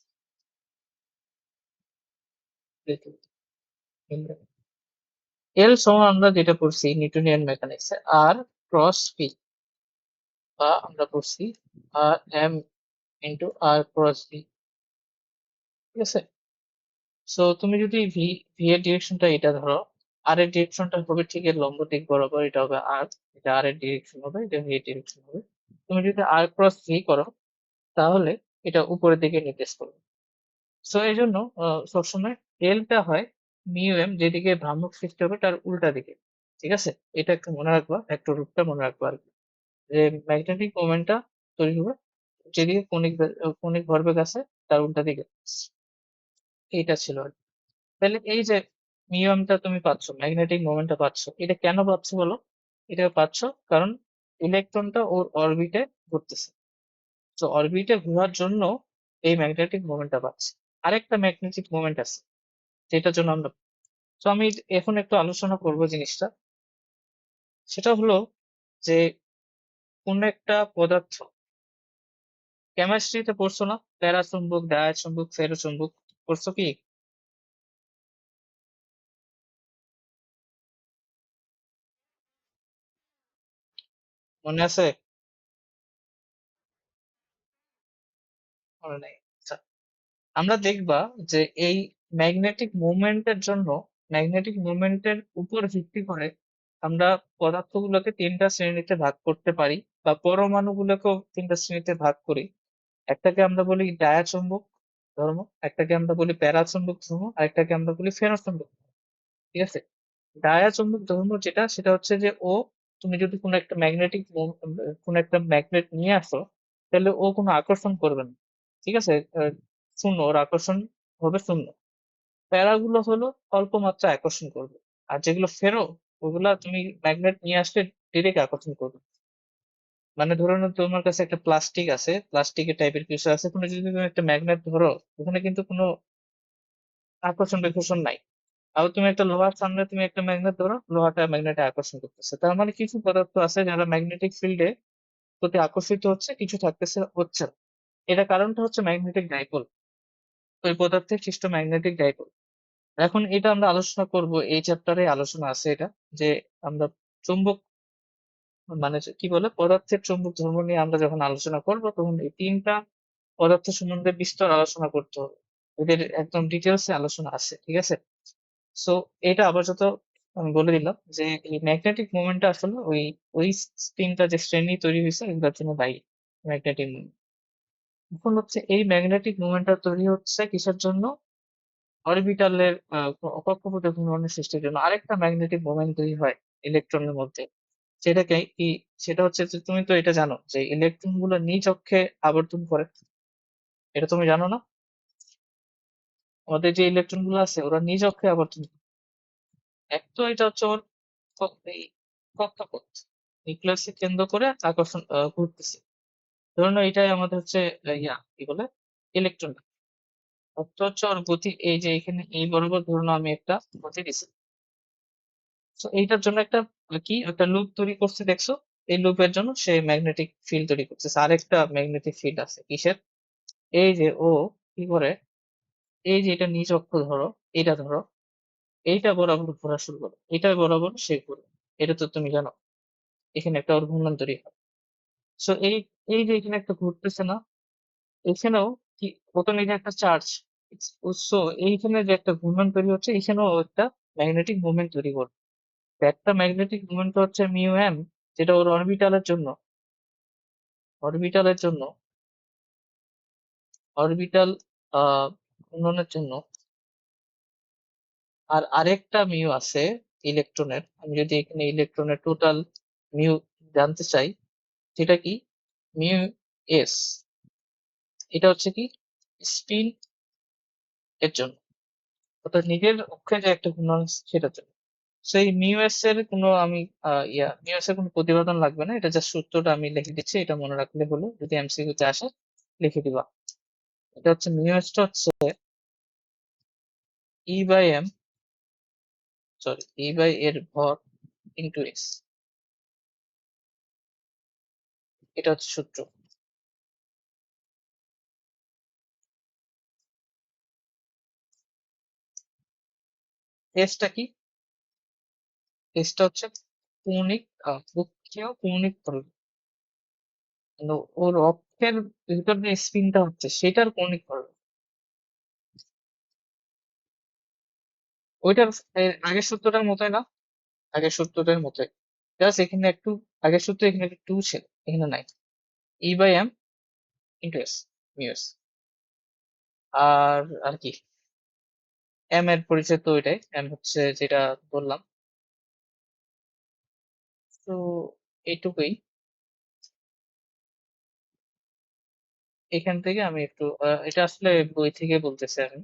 A: এল সমান আমরা যেটা পড়ছি নিউটনিয়ান মেকানিক্সে, আর ক্রস পি, বা আমরা করছি আর এম ইন্টু আর ক্রস বি। ঠিক আছে, সো তুমি যদি ভি ভি এর ডিরেকশনটা এটা ধরো, আর এর ডিরেকশনটা হবে ঠিক এর লম্ব দিক বরাবর, এটা হবে আর, এটা আর এর ডিরেকশন হবে, এটা ভি এর ডিরেকশন হবে। তুমি যদি আর ক্রস ভি করো তাহলে এটা উপরের দিকে নির্দেশ করবে। সো এই জন্য সবসময় এলটা হয় মিউ এম, যেদিকে ভ্রামক সৃষ্টি হবে তার উল্টা দিকে। ঠিক আছে, এটা একটু মনে রাখবা, ভেক্টর রূপটা মনে রাখবা আর কি, যে ম্যাগনেটিক মোমেন্টটা তৈরি হবে যেদিকে কৌণিক ভরবেগ আছে তার উল্টা দিকে। এইটা ছিল আর কি। তাহলে এই যে মিউএমটা তুমি পাচ্ছ, ম্যাগনেটিক মোমেন্টটা পাচ্ছ, এটা কেন পাচ্ছ বলো? এটা পাচ্ছ কারণ ইলেকট্রনটা ওর অরবিটে ঘুরতেছে। তো অরবিটে ঘোরার জন্য এই ম্যাগনেটিক মোমেন্টটা পাচ্ছে। আরেকটা ম্যাগনেটিক মোমেন্ট আছে যেটার জন্য আমরা, তো আমি এখন একটু আলোচনা করব জিনিসটা। সেটা হলো যে কোন একটা পদার্থ, কেমিস্ট্রিতে পড়ছো না, প্যারাচুম্বক, ডায়াচুম্বক, ফেরোচুম্বক, পড়ছো কি? মনে আছে? মনে নেই? আচ্ছা, আমরা দেখবা যে এই ম্যাগনেটিক মুভমেন্টের জন্য, ম্যাগনেটিক মুভমেন্টের উপর ভিত্তি করে আমরা পদার্থগুলোকে তিনটা শ্রেণীতে ভাগ করতে পারি, বা পরমাণুগুলোকেও তিনটা শ্রেণীতে ভাগ করি। একটাকে আমরা বলি ডায়াচুম্বক ধর্ম, একটাকে আমরা বলি প্যারাচুম্বক ধর্ম, আর একটাকে আমরা বলি ফেরোচুম্বক ধর্ম। ঠিক আছে, ডায়াচুম্বক ধর্ম যেটা, সেটা হচ্ছে যে ও, তুমি যদি কোনো একটা কোনো একটা ম্যাগনেট নিয়ে আসো, তাহলে ও কোনো আকর্ষণ করবে না। ঠিক আছে, শূন্য, ওর আকর্ষণ হবে শূন্য। প্যারাগুলো হলো অল্প মাত্রা আকর্ষণ করবে, আর যেগুলো ফেরো, ওগুলা তুমি ম্যাগনেট নিয়ে আসলে ডিরেক্ট আকর্ষণ করবে। মানে ধরো না, তোমার কাছে একটা প্লাস্টিক আছে, প্লাস্টিকের টাইপের কিছু আছে, তুমি যদি তুমি একটা ম্যাগনেট ধরো, ওখানে কিন্তু কোনো আকর্ষণ বিকর্ষণ নাই। আর তুমি একটা লোহার সামনে তুমি একটা ম্যাগনেট ধরো, লোহাটা ম্যাগনেটে আকর্ষণ করতেছে। তার মানে কিছু পদার্থ আছে যারা ম্যাগনেটিক ফিল্ডে প্রতি আকর্ষিত হচ্ছে, কিছু থাকতেছে হচ্ছে না। এটা কারণটা হচ্ছে ম্যাগনেটিক ডাইপোল, ওই পদার্থের সৃষ্ট ম্যাগনেটিক ডাইপোল। এখন এটা আমরা আলোচনা করব, এই চ্যাপ্টারে আলোচনা আছে এটা, যে আমরা চুম্বক, মানে যে কি বলে, পদার্থের চুম্বক ধর্ম নিয়ে আমরা যখন আলোচনা করব, তখন এই তিনটা পদার্থ সম্বন্ধে বিস্তর আলোচনা করতে হবে। এদের একদম ডিটেলসে আলোচনা আছে। ঠিক আছে, সো এটা আপাতত আমি বলে দিলাম যে এই ম্যাগনেটিক মোমেন্টটা আসলে ওই ওই তিনটা যে শ্রেণী তৈরি হয়েছে এগুলোর জন্য দায়ী, ম্যাগনেটিক মোমেন্ট। এখন হচ্ছে এই ম্যাগনেটিক মোমেন্টটা তৈরি হচ্ছে কিসের জন্য? অরবিটালের কক্ষপথে ঘূর্ণনের সৃষ্টির জন্য। আরেকটা ম্যাগনেটিক মোমেন্ট তৈরি হয় ইলেকট্রনের মধ্যে, সেটাকে কি, সেটা হচ্ছে যে তুমি তো এটা জানো যে ইলেকট্রন গুলো নিজ অক্ষে আবর্তন করে, এটা তুমি জানো না? আমাদের যে ইলেকট্রন গুলো আছে ওরা নিজ অক্ষে আবর্তন করে। এক তো এটা হচ্ছে ওর এই কক্ষপথ, নিউক্লিয়াসকে কেন্দ্র করে আকর্ষণ ঘুরতেছে। ধরুন এটাই আমাদের হচ্ছে কি বলে, ইলেকট্রন। তো হচ্ছে ওর গতি, এই যে এখানে এই বরাবর ধরুন আমি একটা গতি দিছি, তো এইটার জন্য একটা কি একটা লুপ তৈরি করছে দেখছো? এই লুপের জন্য সে ম্যাগনেটিক ফিল্ড তৈরি করছে। আরেকটা ম্যাগনেটিক ফিল্ড আছে কিসের, এই যে ও কি করে, এই যে এটা নিজ অক্ষ ধরো, এটা ধরো, এইটা বরাবর ঘোরা শুরু করো, এটা বরাবর সে ঘুরবে। এটা তো তুমি জানো, এখানে একটা ওর ঘূর্ণন তৈরি হয়। সো এই এই যে এখানে একটা ঘুরতেছে না, এখানেও কি, ও তো নিজে একটা চার্জ, সো এইখানে যে একটা ঘূর্ণন তৈরি হচ্ছে, এখানেও ও একটা ম্যাগনেটিক মুভমেন্ট তৈরি করবে। তো একটা ম্যাগনেটিক মুভমেন্ট হচ্ছে মিউ এম, যেটা ওর অরবিটালের জন্য অরবিটাল ঘূর্ণনের জন্য। আর আরেকটা মিউ আছে ইলেকট্রনের, আমি যদি এখানে ইলেকট্রনের টোটাল মিউ জানতে চাই, সেটা কি, মিউ এস, এটা হচ্ছে কি স্পিন এর জন্য, অর্থাৎ নিজের অক্ষে যে একটা ঘূর্ণন আছে সেটার জন্য। সেই মিউ এস এর কোনো আমি মিউ এস এর কোনো প্রতিবেদন লাগবে না, এটা জাস্ট সূত্রটা আমি লিখে দিচ্ছি, এটা মনে রাখলে হলো, যদি এমসিকিউ তে আসে লিখে দিবা। এটা হচ্ছে মিউ এস টা হচ্ছে e by m, sorry, e by এর ভর ইন্টু এস, এটা হচ্ছে সূত্র। এসটা কি? এসটা হচ্ছে কৌণিক অক্ষেও কৌণিক ভরবেগ। কিন্তু ওর অক্ষের ভিতর যে স্পিনটা হচ্ছে সেটার কৌণিক ভরবেগ। ওইটার আগের সূত্রটার মতোই না? আগের সূত্রটার মতোই। জাস্ট এখানে একটু আগের সূত্রে এখানে একটু 2 ছিল, এখানে নাই। E/m into s, mu s। আর কি? m এর পরিচয় তো ওইটাই। m হচ্ছে যেটা বললাম। তো এইটুকুই। এখান থেকে আমি একটু এটা আসলে বই থেকে বলতেছি আমি।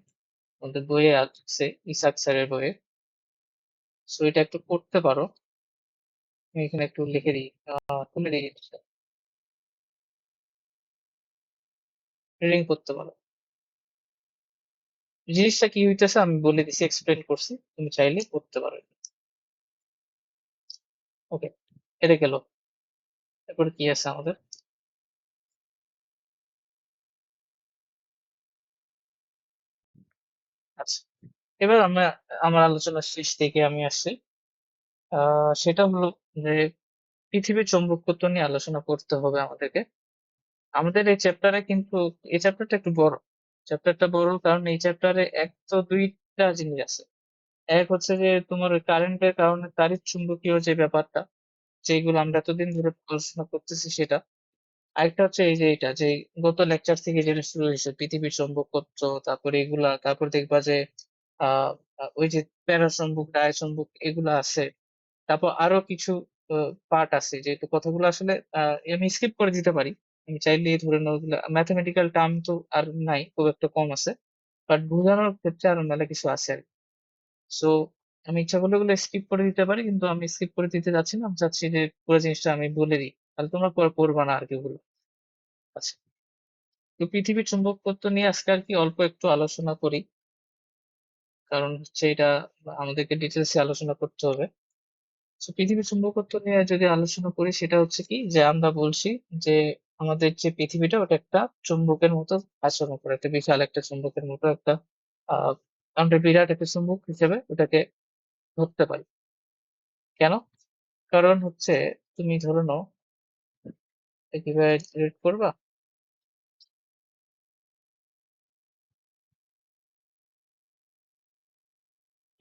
A: আমাদের বইয়ে আছে, ইসাক স্যারের বইয়ে। সো এটা একটু পড়তে পারো। আমি এখানে একটু লিখে দিই, তুলে দিই, রিডিং করতে পারো। জিনিসটা কি হইতেছে আমি বলে দিছি, এক্সপ্লেন করছি, তুমি চাইলে করতে পারো। ওকে, এটা গেল। এরপরে কি আছে আমাদের? আচ্ছা, এবার আমরা আমার আলোচনার শেষ থেকে আমি আসছি। সেটা হলো যে পৃথিবীর চৌম্বকত্ব নিয়ে আলোচনা করতে হবে আমাদেরকে। আমাদের এই চ্যাপ্টারে কিন্তু এই চ্যাপ্টারটা একটু বড়। চ্যাপ্টারটা বড় কারণ এই চ্যাপ্টারে এক তো দুইটা জিনিস আছে। এক হচ্ছে যে তোমার ওই কারেন্টের কারণে তাড়িৎ চুম্বকীয় যে ব্যাপারটা, যেগুলো আমরা এতদিন ধরে পড়াশোনা করতেছি সেটা। আরেকটা হচ্ছে এই যে এটা যে গত লেকচার থেকে যেটা শুরু হয়েছে পৃথিবীর চৌম্বকত্ব, তারপরে এগুলা, তারপর দেখবা যে আহ ওই যে প্যারাচুম্বক, ডায়াচুম্বক এগুলা আছে। তারপর আরো কিছু পার্ট আছে যেহেতু কথাগুলো আসলে আমি স্কিপ করে দিতে পারি। আমি চাইলে ধরে নাও ওগুলো ম্যাথমেটিক্যাল টার্ম তো আর নাই, খুব একটা কম আছে। বাট বোঝানোর ক্ষেত্রে আরো মেলা কিছু আছে আর সো আমি ইচ্ছা করলে ওগুলো স্কিপ করে দিতে পারি, কিন্তু আমি স্কিপ করে দিতে যাচ্ছি না, আমি চাচ্ছি যে পুরো জিনিসটা আমি বলে দিই, তাহলে তোমরা পরে পড়বা না আর কি ওগুলো। আচ্ছা, তো পৃথিবীর চুম্বকত্ব নিয়ে আজকে আর কি অল্প একটু আলোচনা করি, কারণ হচ্ছে এটা আমাদেরকে ডিটেলসে আলোচনা করতে হবে। তো পৃথিবীর চুম্বকত্ব নিয়ে যদি আলোচনা করি সেটা হচ্ছে কি যে আমরা বলছি যে আমাদের যে পৃথিবীটা ওটা একটা চুম্বকের মতো আচরণ করে, একটা বিশাল একটা চুম্বকের মতো একটা আহ আমরা বিরাট একটা চুম্বক হিসেবে ওটাকে ধরতে পারি। কেন? কারণ হচ্ছে তুমি ধরে নাও, এটা কিভাবে রিলেট করবা?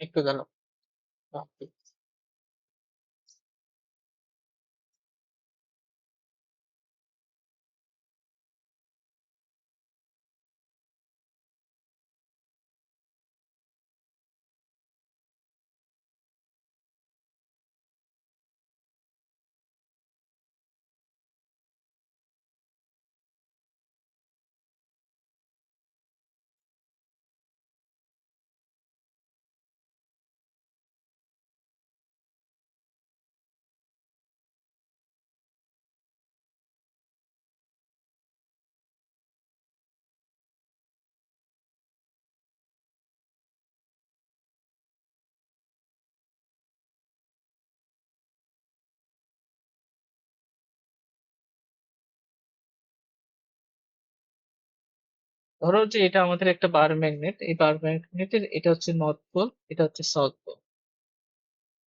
A: একটু গেল। ধরো যে এটা আমাদের একটা বার ম্যাগনেট, এই বার ম্যাগনেটের এটা হচ্ছে নর্থ পোল, এটা হচ্ছে সাউথ পোল,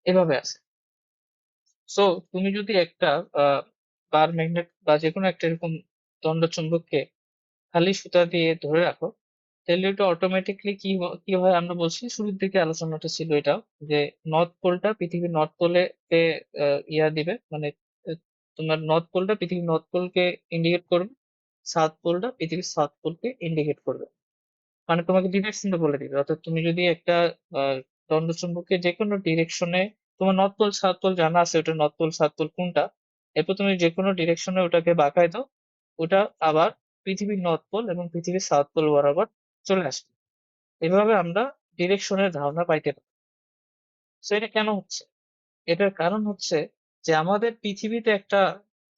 A: এভাবে আছে। সো তুমি যদি একটা বার ম্যাগনেট বা যে কোনো একটা এরকম দণ্ড চুম্বককে খালি সুতা দিয়ে ধরে রাখো, তাহলে এটা অটোমেটিকলি কি হয় আমরা বলছি, শুরুর দিকে আলোচনাটা ছিল এটা, যে নর্থ পোলটা পৃথিবীর নর্থ পোলে ইয়া দিবে, মানে আহ, তোমার নর্থ পোলটা পৃথিবীর নর্থ পোলকে ইন্ডিকেট করবে, সাউথ পোলটা পৃথিবীর সাউথ পোলকে ইন্ডিকেট করবে। মানে তোমাকে ডিরেকশনটা বলে দিবে। অর্থাৎ তুমি যদি একটা দণ্ড চুম্বকের যে কোনো ডিরেকশনে, তোমার নর্থ পোল সাউথ পোল জানা আছে ওটা নর্থ পোল সাউথ পোল কোনটা, এরপর তুমি যে কোনো ডিরেকশনে ওটাকে বাঁকায় দাও, ওটা আবার পৃথিবীর নর্থ পোল এবং পৃথিবীর সাউথ পোল বরাবর চলে আসবে। এভাবে আমরা ডিরেকশনের ধারণা পাইতে পারি। তো এটা কেন হচ্ছে? এটার কারণ হচ্ছে যে আমাদের পৃথিবীতে একটা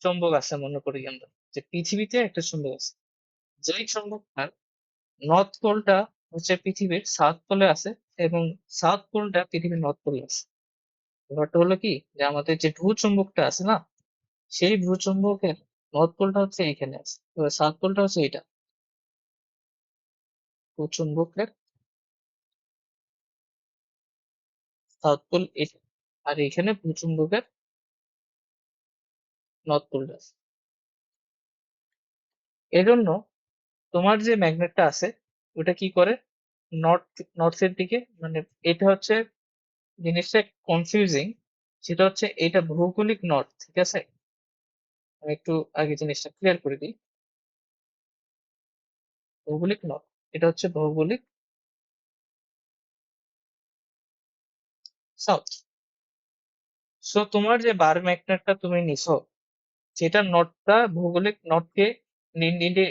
A: চুম্বক আছে, মনে করি আমরা যে পৃথিবীতে একটা চুম্বক আছে, যেই চুম্বকটার নর্থ পোলটা হচ্ছে পৃথিবীর সাউথ পোলে আছে এবং সাউথ পোলটা পৃথিবীর নর্থ পোলে আছে। ব্যাপারটা হলো কি যে আমাদের যে ভূচুম্বকটা আছে না, সেই ভূচুম্বকের নর্থ পোলটা হচ্ছে এইখানে আছে, এবার সাউথ পোলটা হচ্ছে এটা। ভূচুম্বকের সাউথ পোল এটা, আর এখানে ভূচুম্বকের নর্থ পোলটা আছে। এজন্য তোমার যে ম্যাগনেটটা আছে ওটা কি করে, নর্থের দিকে, মানে এটা হচ্ছে জিনিসটা কনফিউজিং, সেটা হচ্ছে এটা ভৌগোলিক নর্থ, ঠিক আছে? আমি একটু আগে জিনিসটা ক্লিয়ার করে দিই। ভৌগোলিক নর্থ, এটা হচ্ছে ভৌগোলিক সাউথ। সো তোমার যে বার ম্যাগনেটটা তুমি নিছো, যেটা নর্থটা ভৌগোলিক নর্থকে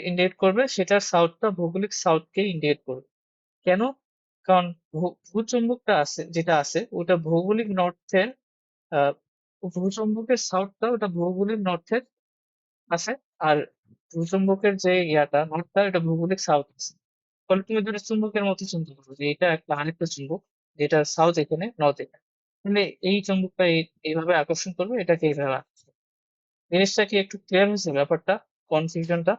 A: ইন্ডিকেট করবে, সেটার সাউথটা ভৌগোলিক সাউথকে ইন্ডিকেট করবে। কেন? কারণ ভূচুম্বকটা আছে, যেটা আছে ওটা ভৌগোলিক নর্থের, আহ ভূচুম্বকের সাউথটা ওটা ভৌগোলিক নর্থের আছে, আর ভূচুম্বকের যে ইয়াটা নর্থটা এটা ভৌগোলিক সাউথ আছে। ফলে তুমি দুটো চুম্বকের মতো চিন্তা করো যে এটা একটা আরেকটা চুম্বক, যেটা সাউথ এখানে, নর্থ এখানে। মানে এই চুম্বকটা এইভাবে আকর্ষণ করবে, এটাকে এইভাবে আকর্ষণ করবে। জিনিসটা কি একটু ক্লিয়ার হয়েছে ব্যাপারটা, কনফিউশনটা?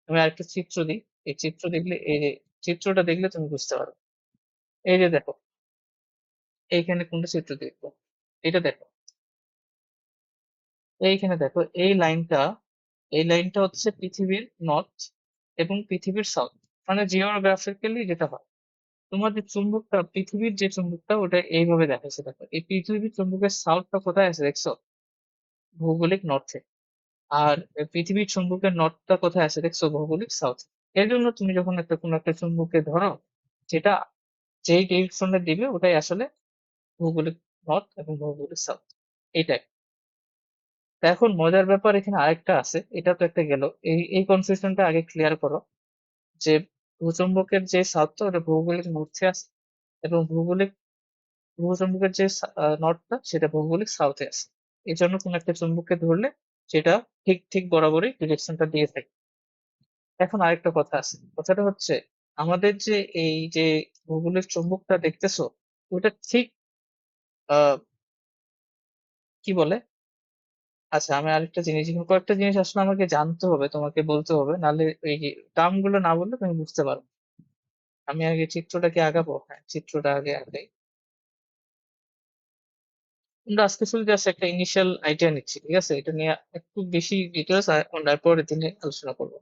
A: আমি আরেকটা চিত্র দিই। এই চিত্র দেখলে, এই যে চিত্রটা দেখলে তুমি বুঝতে পারো। এই যে দেখো, এইখানে কোনটা চিত্র দেখবো, এটা দেখো, এইখানে দেখো, এই লাইনটা হচ্ছে পৃথিবীর নর্থ এবং পৃথিবীর সাউথ। মানে জিওগ্রাফিক্যালি যেটা হয়, তোমার যে চুম্বকটা, পৃথিবীর যে চুম্বকটা ওটা এইভাবে দেখাচ্ছে। দেখো, এই পৃথিবীর চুম্বকের সাউথটা কোথায় আছে দেখছো? ভৌগোলিক নর্থে। আর পৃথিবীর চুম্বকের নর্থটা কোথায় আছে দেখছো? ভৌগোলিক সাউথ। এর জন্য তুমি যখন কোনো একটা চুম্বককে ধরো, যেটা যেই ডিরেকশনে দিবে ওটাই আসলে ভৌগোলিক নর্থ এবং ভৌগোলিক সাউথ, এইটাই। তা এখন মজার ব্যাপার এখানে আরেকটা আছে, এটা তো একটা গেল। এই কনফিউশনটা আগে ক্লিয়ার করো, যে ভূচুম্বকের যে সাউথটা ওটা ভৌগোলিক নর্থে আছে, এবং ভূচুম্বকের যে নর্থটা সেটা ভৌগোলিক সাউথে আছে। এই জন্য কোন একটা চুম্বককে ধরলে সেটা ঠিক ঠিক বরাবরই ডিরেকশনটা দিয়ে থাকে। এখন আরেকটা কথা আছে, কথাটা হচ্ছে আমাদের যে এই যে ভৌগোলিক চুম্বকটা দেখতেছো, ওটা ঠিক আহ কি বলে, আচ্ছা আমি আরেকটা জিনিস, কয়েকটা জিনিস আসলে আমাকে জানতে হবে, তোমাকে বলতে হবে, নাহলে এই যে টার্ম গুলো না বললে তুমি বুঝতে পারো। আমি আগে চিত্রটা কি আঁকাবো? হ্যাঁ, চিত্রটা আগে আঁকাই। আমরা আজকে শুধু জাস্ট একটা ইনিশিয়াল আইডিয়া নিচ্ছি, ঠিক আছে? এটা নিয়ে একটু বেশি ডিটেলস আমরা পরের দিনে আলোচনা করবো।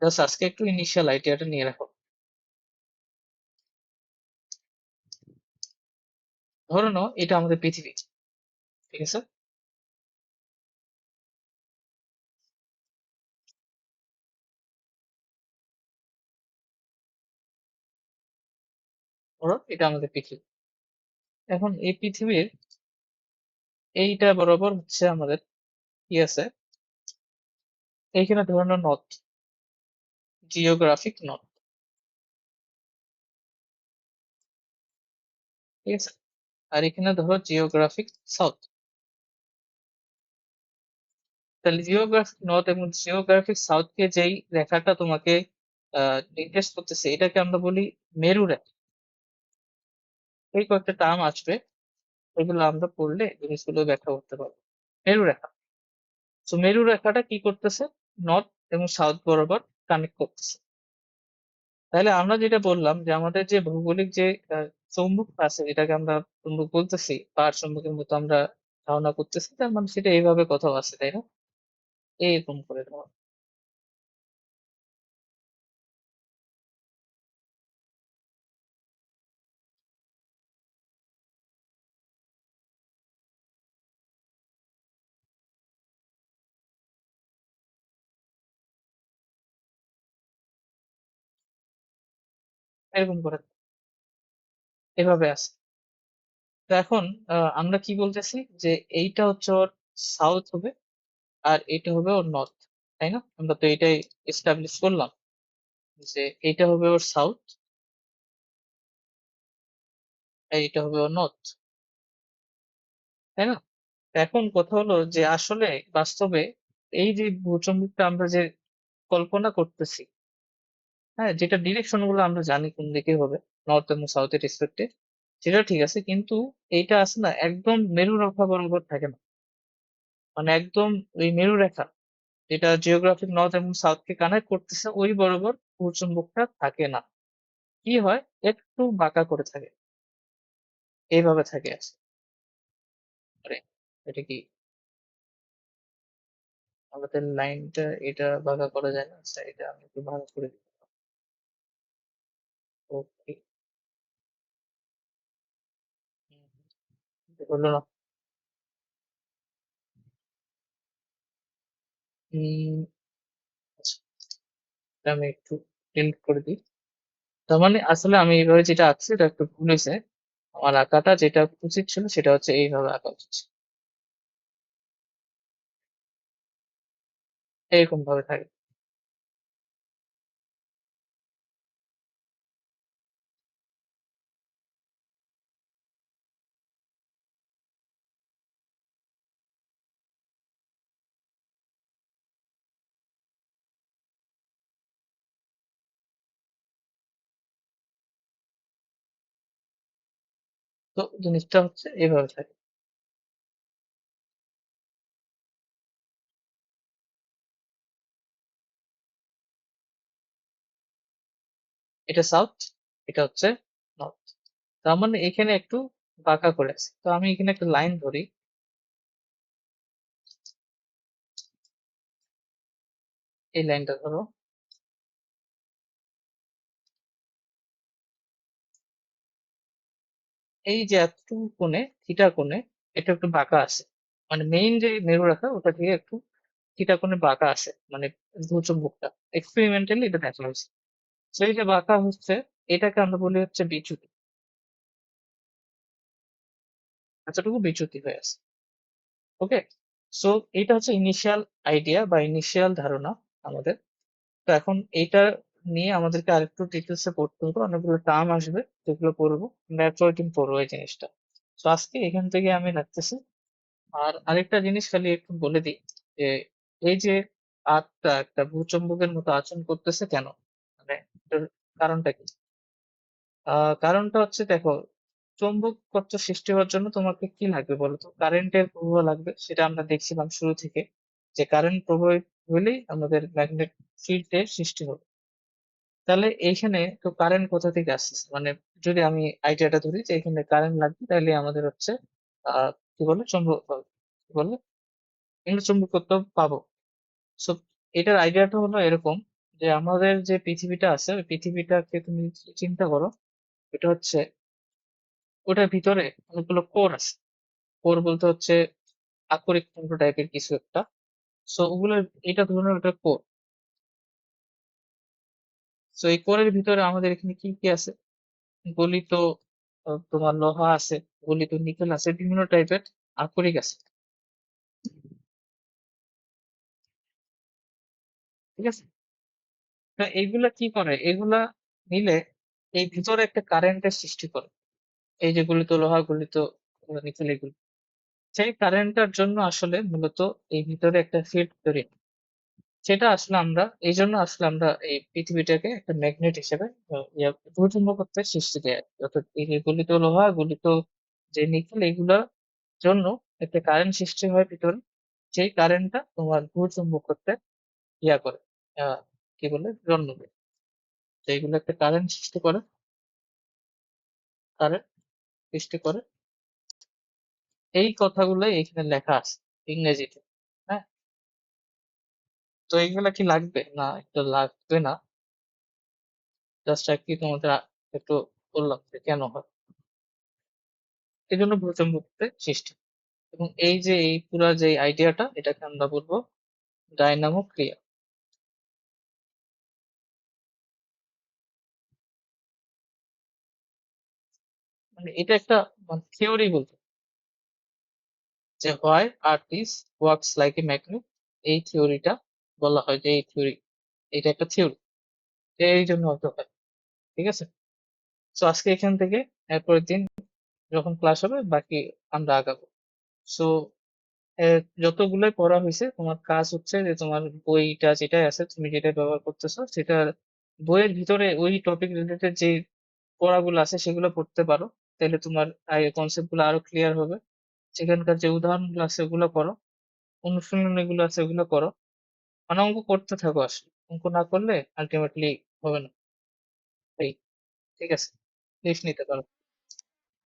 A: জাস্ট আজকে একটু ইনিশিয়াল আইডিয়াটা নিয়ে রাখো। ধরে নাও এটা আমাদের পৃথিবী, ঠিক আছে? ধরো এটা আমাদের পৃথিবী। এখন এই পৃথিবীর এইটা বরাবর হচ্ছে আমাদের কি আছে, এইখানে ধরে নাও নর্থ, জিওগ্রাফিক নর্থ, ঠিক আছে? আর এখানে ধরো জিওগ্রাফিক সাউথ। তাহলে জিওগ্রাফিক নর্থ এবং জিওগ্রাফিক সাউথকে যেই রেখাটা তোমাকে নির্দেশ করতেছে, এটাকে আমরা বলি মেরু রেখা। এই কয়েকটা টার্ম আসবে, এগুলো আমরা পড়লে জিনিসগুলো ব্যাখ্যা করতে পারবো। মেরু রেখা, তো মেরু রেখাটা কি করতেছে, নর্থ এবং সাউথ বরাবর কানেক্ট করতেছে। তাহলে আমরা যেটা বললাম যে আমাদের যে ভৌগোলিক যে চৌম্বক আছে, যেটাকে আমরা চুম্বক বলতেছি, পার চুম্বকের মতো আমরা ধারণা করতেছি, তার মানে সেটা এইভাবে কোথাও আছে, তাই না? এরকম করে দেওয়া, এরকম করে এভাবে আছে। তো এখন আমরা কি বলতেছি, যে এইটা হচ্ছে ওর সাউথ হবে, আর এটা হবে ওর নর্থ, তাই না? আমরা তো এটাই এস্টাবলিশ করলাম, যে এইটা হবে ওর সাউথ, আর এটা হবে ওর নর্থ, তাই না? তো এখন কথা হলো যে আসলে বাস্তবে এই যে ভূচম্বকটা আমরা যে কল্পনা করতেছি, হ্যাঁ, যেটা ডিরেকশন গুলো আমরা জানি কোন দিকে হবে, নর্থ এবং সাউথের রেসপেক্টে, সেটা ঠিক আছে, কিন্তু এইটা আছে না, একদম মেরু রেখা বরাবর থাকে না। মানে একদম ওই মেরু রেখা, যেটা জিওগ্রাফিক নর্থ এবং সাউথকে কানেক্ট করতেছে, ওই বরাবর ভূচুম্বকটা থাকে না। কি হয়, একটু বাঁকা করে থাকে, এইভাবে থাকে আছে। আরে, এটা কি আমাদের লাইনটা এটা বাঁকা করা যায় না, আচ্ছা এটা আমি একটু ভালো করে দিই। ওকে, হলো না। উম, আচ্ছা, এটা আমি একটু ডিলিট করে দিই। তার মানে আসলে আমি এইভাবে যেটা আঁকছি এটা একটু ভুল হয়েছে। আমার আঁকাটা যেটা উচিত ছিল সেটা হচ্ছে এইভাবে আঁকা উচিত ছিল। এরকম ভাবে থাকে। তো জিনিসটা হচ্ছে এইভাবে থাকে। এটা সাউথ, এটা হচ্ছে নর্থ। তার মানে এখানে একটু বাঁকা করে আছে, তো আমি এখানে একটা লাইন ধরি। এই লাইনটা ধরো, এই যে এতটুকু কোণে, থিটা কোণে এটা একটু বাঁকা আছে। মানে মেইন যে মেরু রেখা ওটা থেকে একটু থিটা কোণে বাঁকা আছে, মানে ভূচম্বকটা এক্সপেরিমেন্টালি এটা দেখা হয়েছে। সেই যে বাঁকা হচ্ছে, এটাকে আমরা বলি হচ্ছে বিচ্যুতি। এতটুকু বিচ্যুতি হয়ে আছে। ওকে, সো এটা হচ্ছে ইনিশিয়াল আইডিয়া বা ইনিশিয়াল ধারণা আমাদের। তো এখন এইটা নিয়ে আমাদেরকে আরেকটু ডিটেলসে পড়তে হবে, অনেকগুলো টার্ম আসবে যেগুলো পড়বো, আমরা কয়েকদিন পড়বো এই জিনিসটা। তো আজকে এখান থেকে আমি রাখতেছি। আর আরেকটা জিনিস খালি একটু বলে দিই যে এই যে আর্টটা একটা ভূচম্বকের মতো আচরণ করতেছে কেন, মানে এটার কারণটা কি? কারণটা হচ্ছে দেখো, চৌম্বকত্ব সৃষ্টি হওয়ার জন্য তোমাকে কি লাগবে বলো তো? কারেন্টের প্রবাহ লাগবে, সেটা আমরা দেখছিলাম শুরু থেকে, যে কারেন্ট প্রবাহিত হলেই আমাদের ম্যাগনেট ফিল্ডের সৃষ্টি হবে। তাহলে এইখানে তো কারেন্ট কোথা থেকে আসছে, মানে যদি আমি আইডিয়াটা ধরি যে এখানে কারেন্ট লাগবে, তাহলে আমাদের হচ্ছে কি বলে চৌম্বক কি বলে চুম্বকত্ব পাবো। সো এটার আইডিয়াটা হলো এরকম, যে আমাদের যে পৃথিবীটা আছে ওই পৃথিবীটাকে তুমি চিন্তা করো। এটা হচ্ছে, ওটার ভিতরে অনেকগুলো কোর আছে। কোর বলতে হচ্ছে আকরিক তন্ত্র টাইপের কিছু একটা। সো ওগুলো, এটা ধরনের ওটা কোর। সো এই কোরের ভিতরে আমাদের এখানে কি কি আছে? গলিত তোমার লোহা আছে, গলিত নিকেল আছে, বিভিন্ন টাইপের আকরিক আছে। ঠিক আছে, তো এইগুলা কি করে, এগুলা মিলে এই ভিতরে একটা কারেন্টের সৃষ্টি করে। এই যে গলিত লোহা, গলিত নিকেল, এগুলো সেই কারেন্টটার জন্য আসলে মূলত এই ভিতরে একটা ফিল্ড তৈরি হয়। সেটা আসলে আমরা, এই জন্য আসলে আমরা এই পৃথিবীটাকে একটা ম্যাগনেট হিসেবে ভূচুম্বকত্বের সৃষ্টি দেয় আর কি। অর্থাৎ এই যে গলিত লোহা, গলিত যে নিকেল, এগুলোর জন্য একটা কারেন্ট সৃষ্টি হয় ভিতরে। সেই কারেন্টটা তোমার ভূচুম্বকত্বের ইয়া করে, আহ কি বলে, জন্ম দেয়। তো এইগুলো একটা কারেন্ট সৃষ্টি করে, কারেন্ট সৃষ্টি করে। এই কথাগুলো এখানে লেখা আছে ইংরেজিতে। হ্যাঁ, তো এইগুলা কি লাগবে না? এটা লাগবে না, জাস্ট আর কি তোমাদের একটু বললাম যে কেন হয়। এই জন্য ভূচম্বকত্বের সৃষ্টি। এবং এই যে এই পুরা যে আইডিয়াটা, এটাকে আমরা বলবো ডায়নামো ক্রিয়া। মানে এটা একটা থিওরি বলতে, যে why earth is works like a magnet, এই থিওরিটা বলা হয় যে এই থিওরি, এটা একটা থিওরি, এই জন্য হতে হয়। ঠিক আছে, তো আজকে এখান থেকে এরপরের দিন যখন ক্লাস হবে বাকি আমরা আগাবো। সো যতগুলোই পড়া হয়েছে, তোমার কাজ হচ্ছে যে তোমার বইটা যেটাই আছে, তুমি যেটা ব্যবহার করতেছো সেটা বইয়ের ভিতরে ওই টপিক রিলেটেড যে পড়াগুলো আছে সেগুলো পড়তে পারো। তাহলে তোমার কনসেপ্ট গুলো আরো ক্লিয়ার হবে। সেখানকার যে উদাহরণগুলো আছে ওগুলো করো, অনুশীলনী গুলো আছে ওগুলো করো। মানে অঙ্ক করতে থাকো, আসলে অঙ্ক না করলে আলটিমেটলি হবে না। এই, ঠিক আছে, লিস্ট নিতে পারো।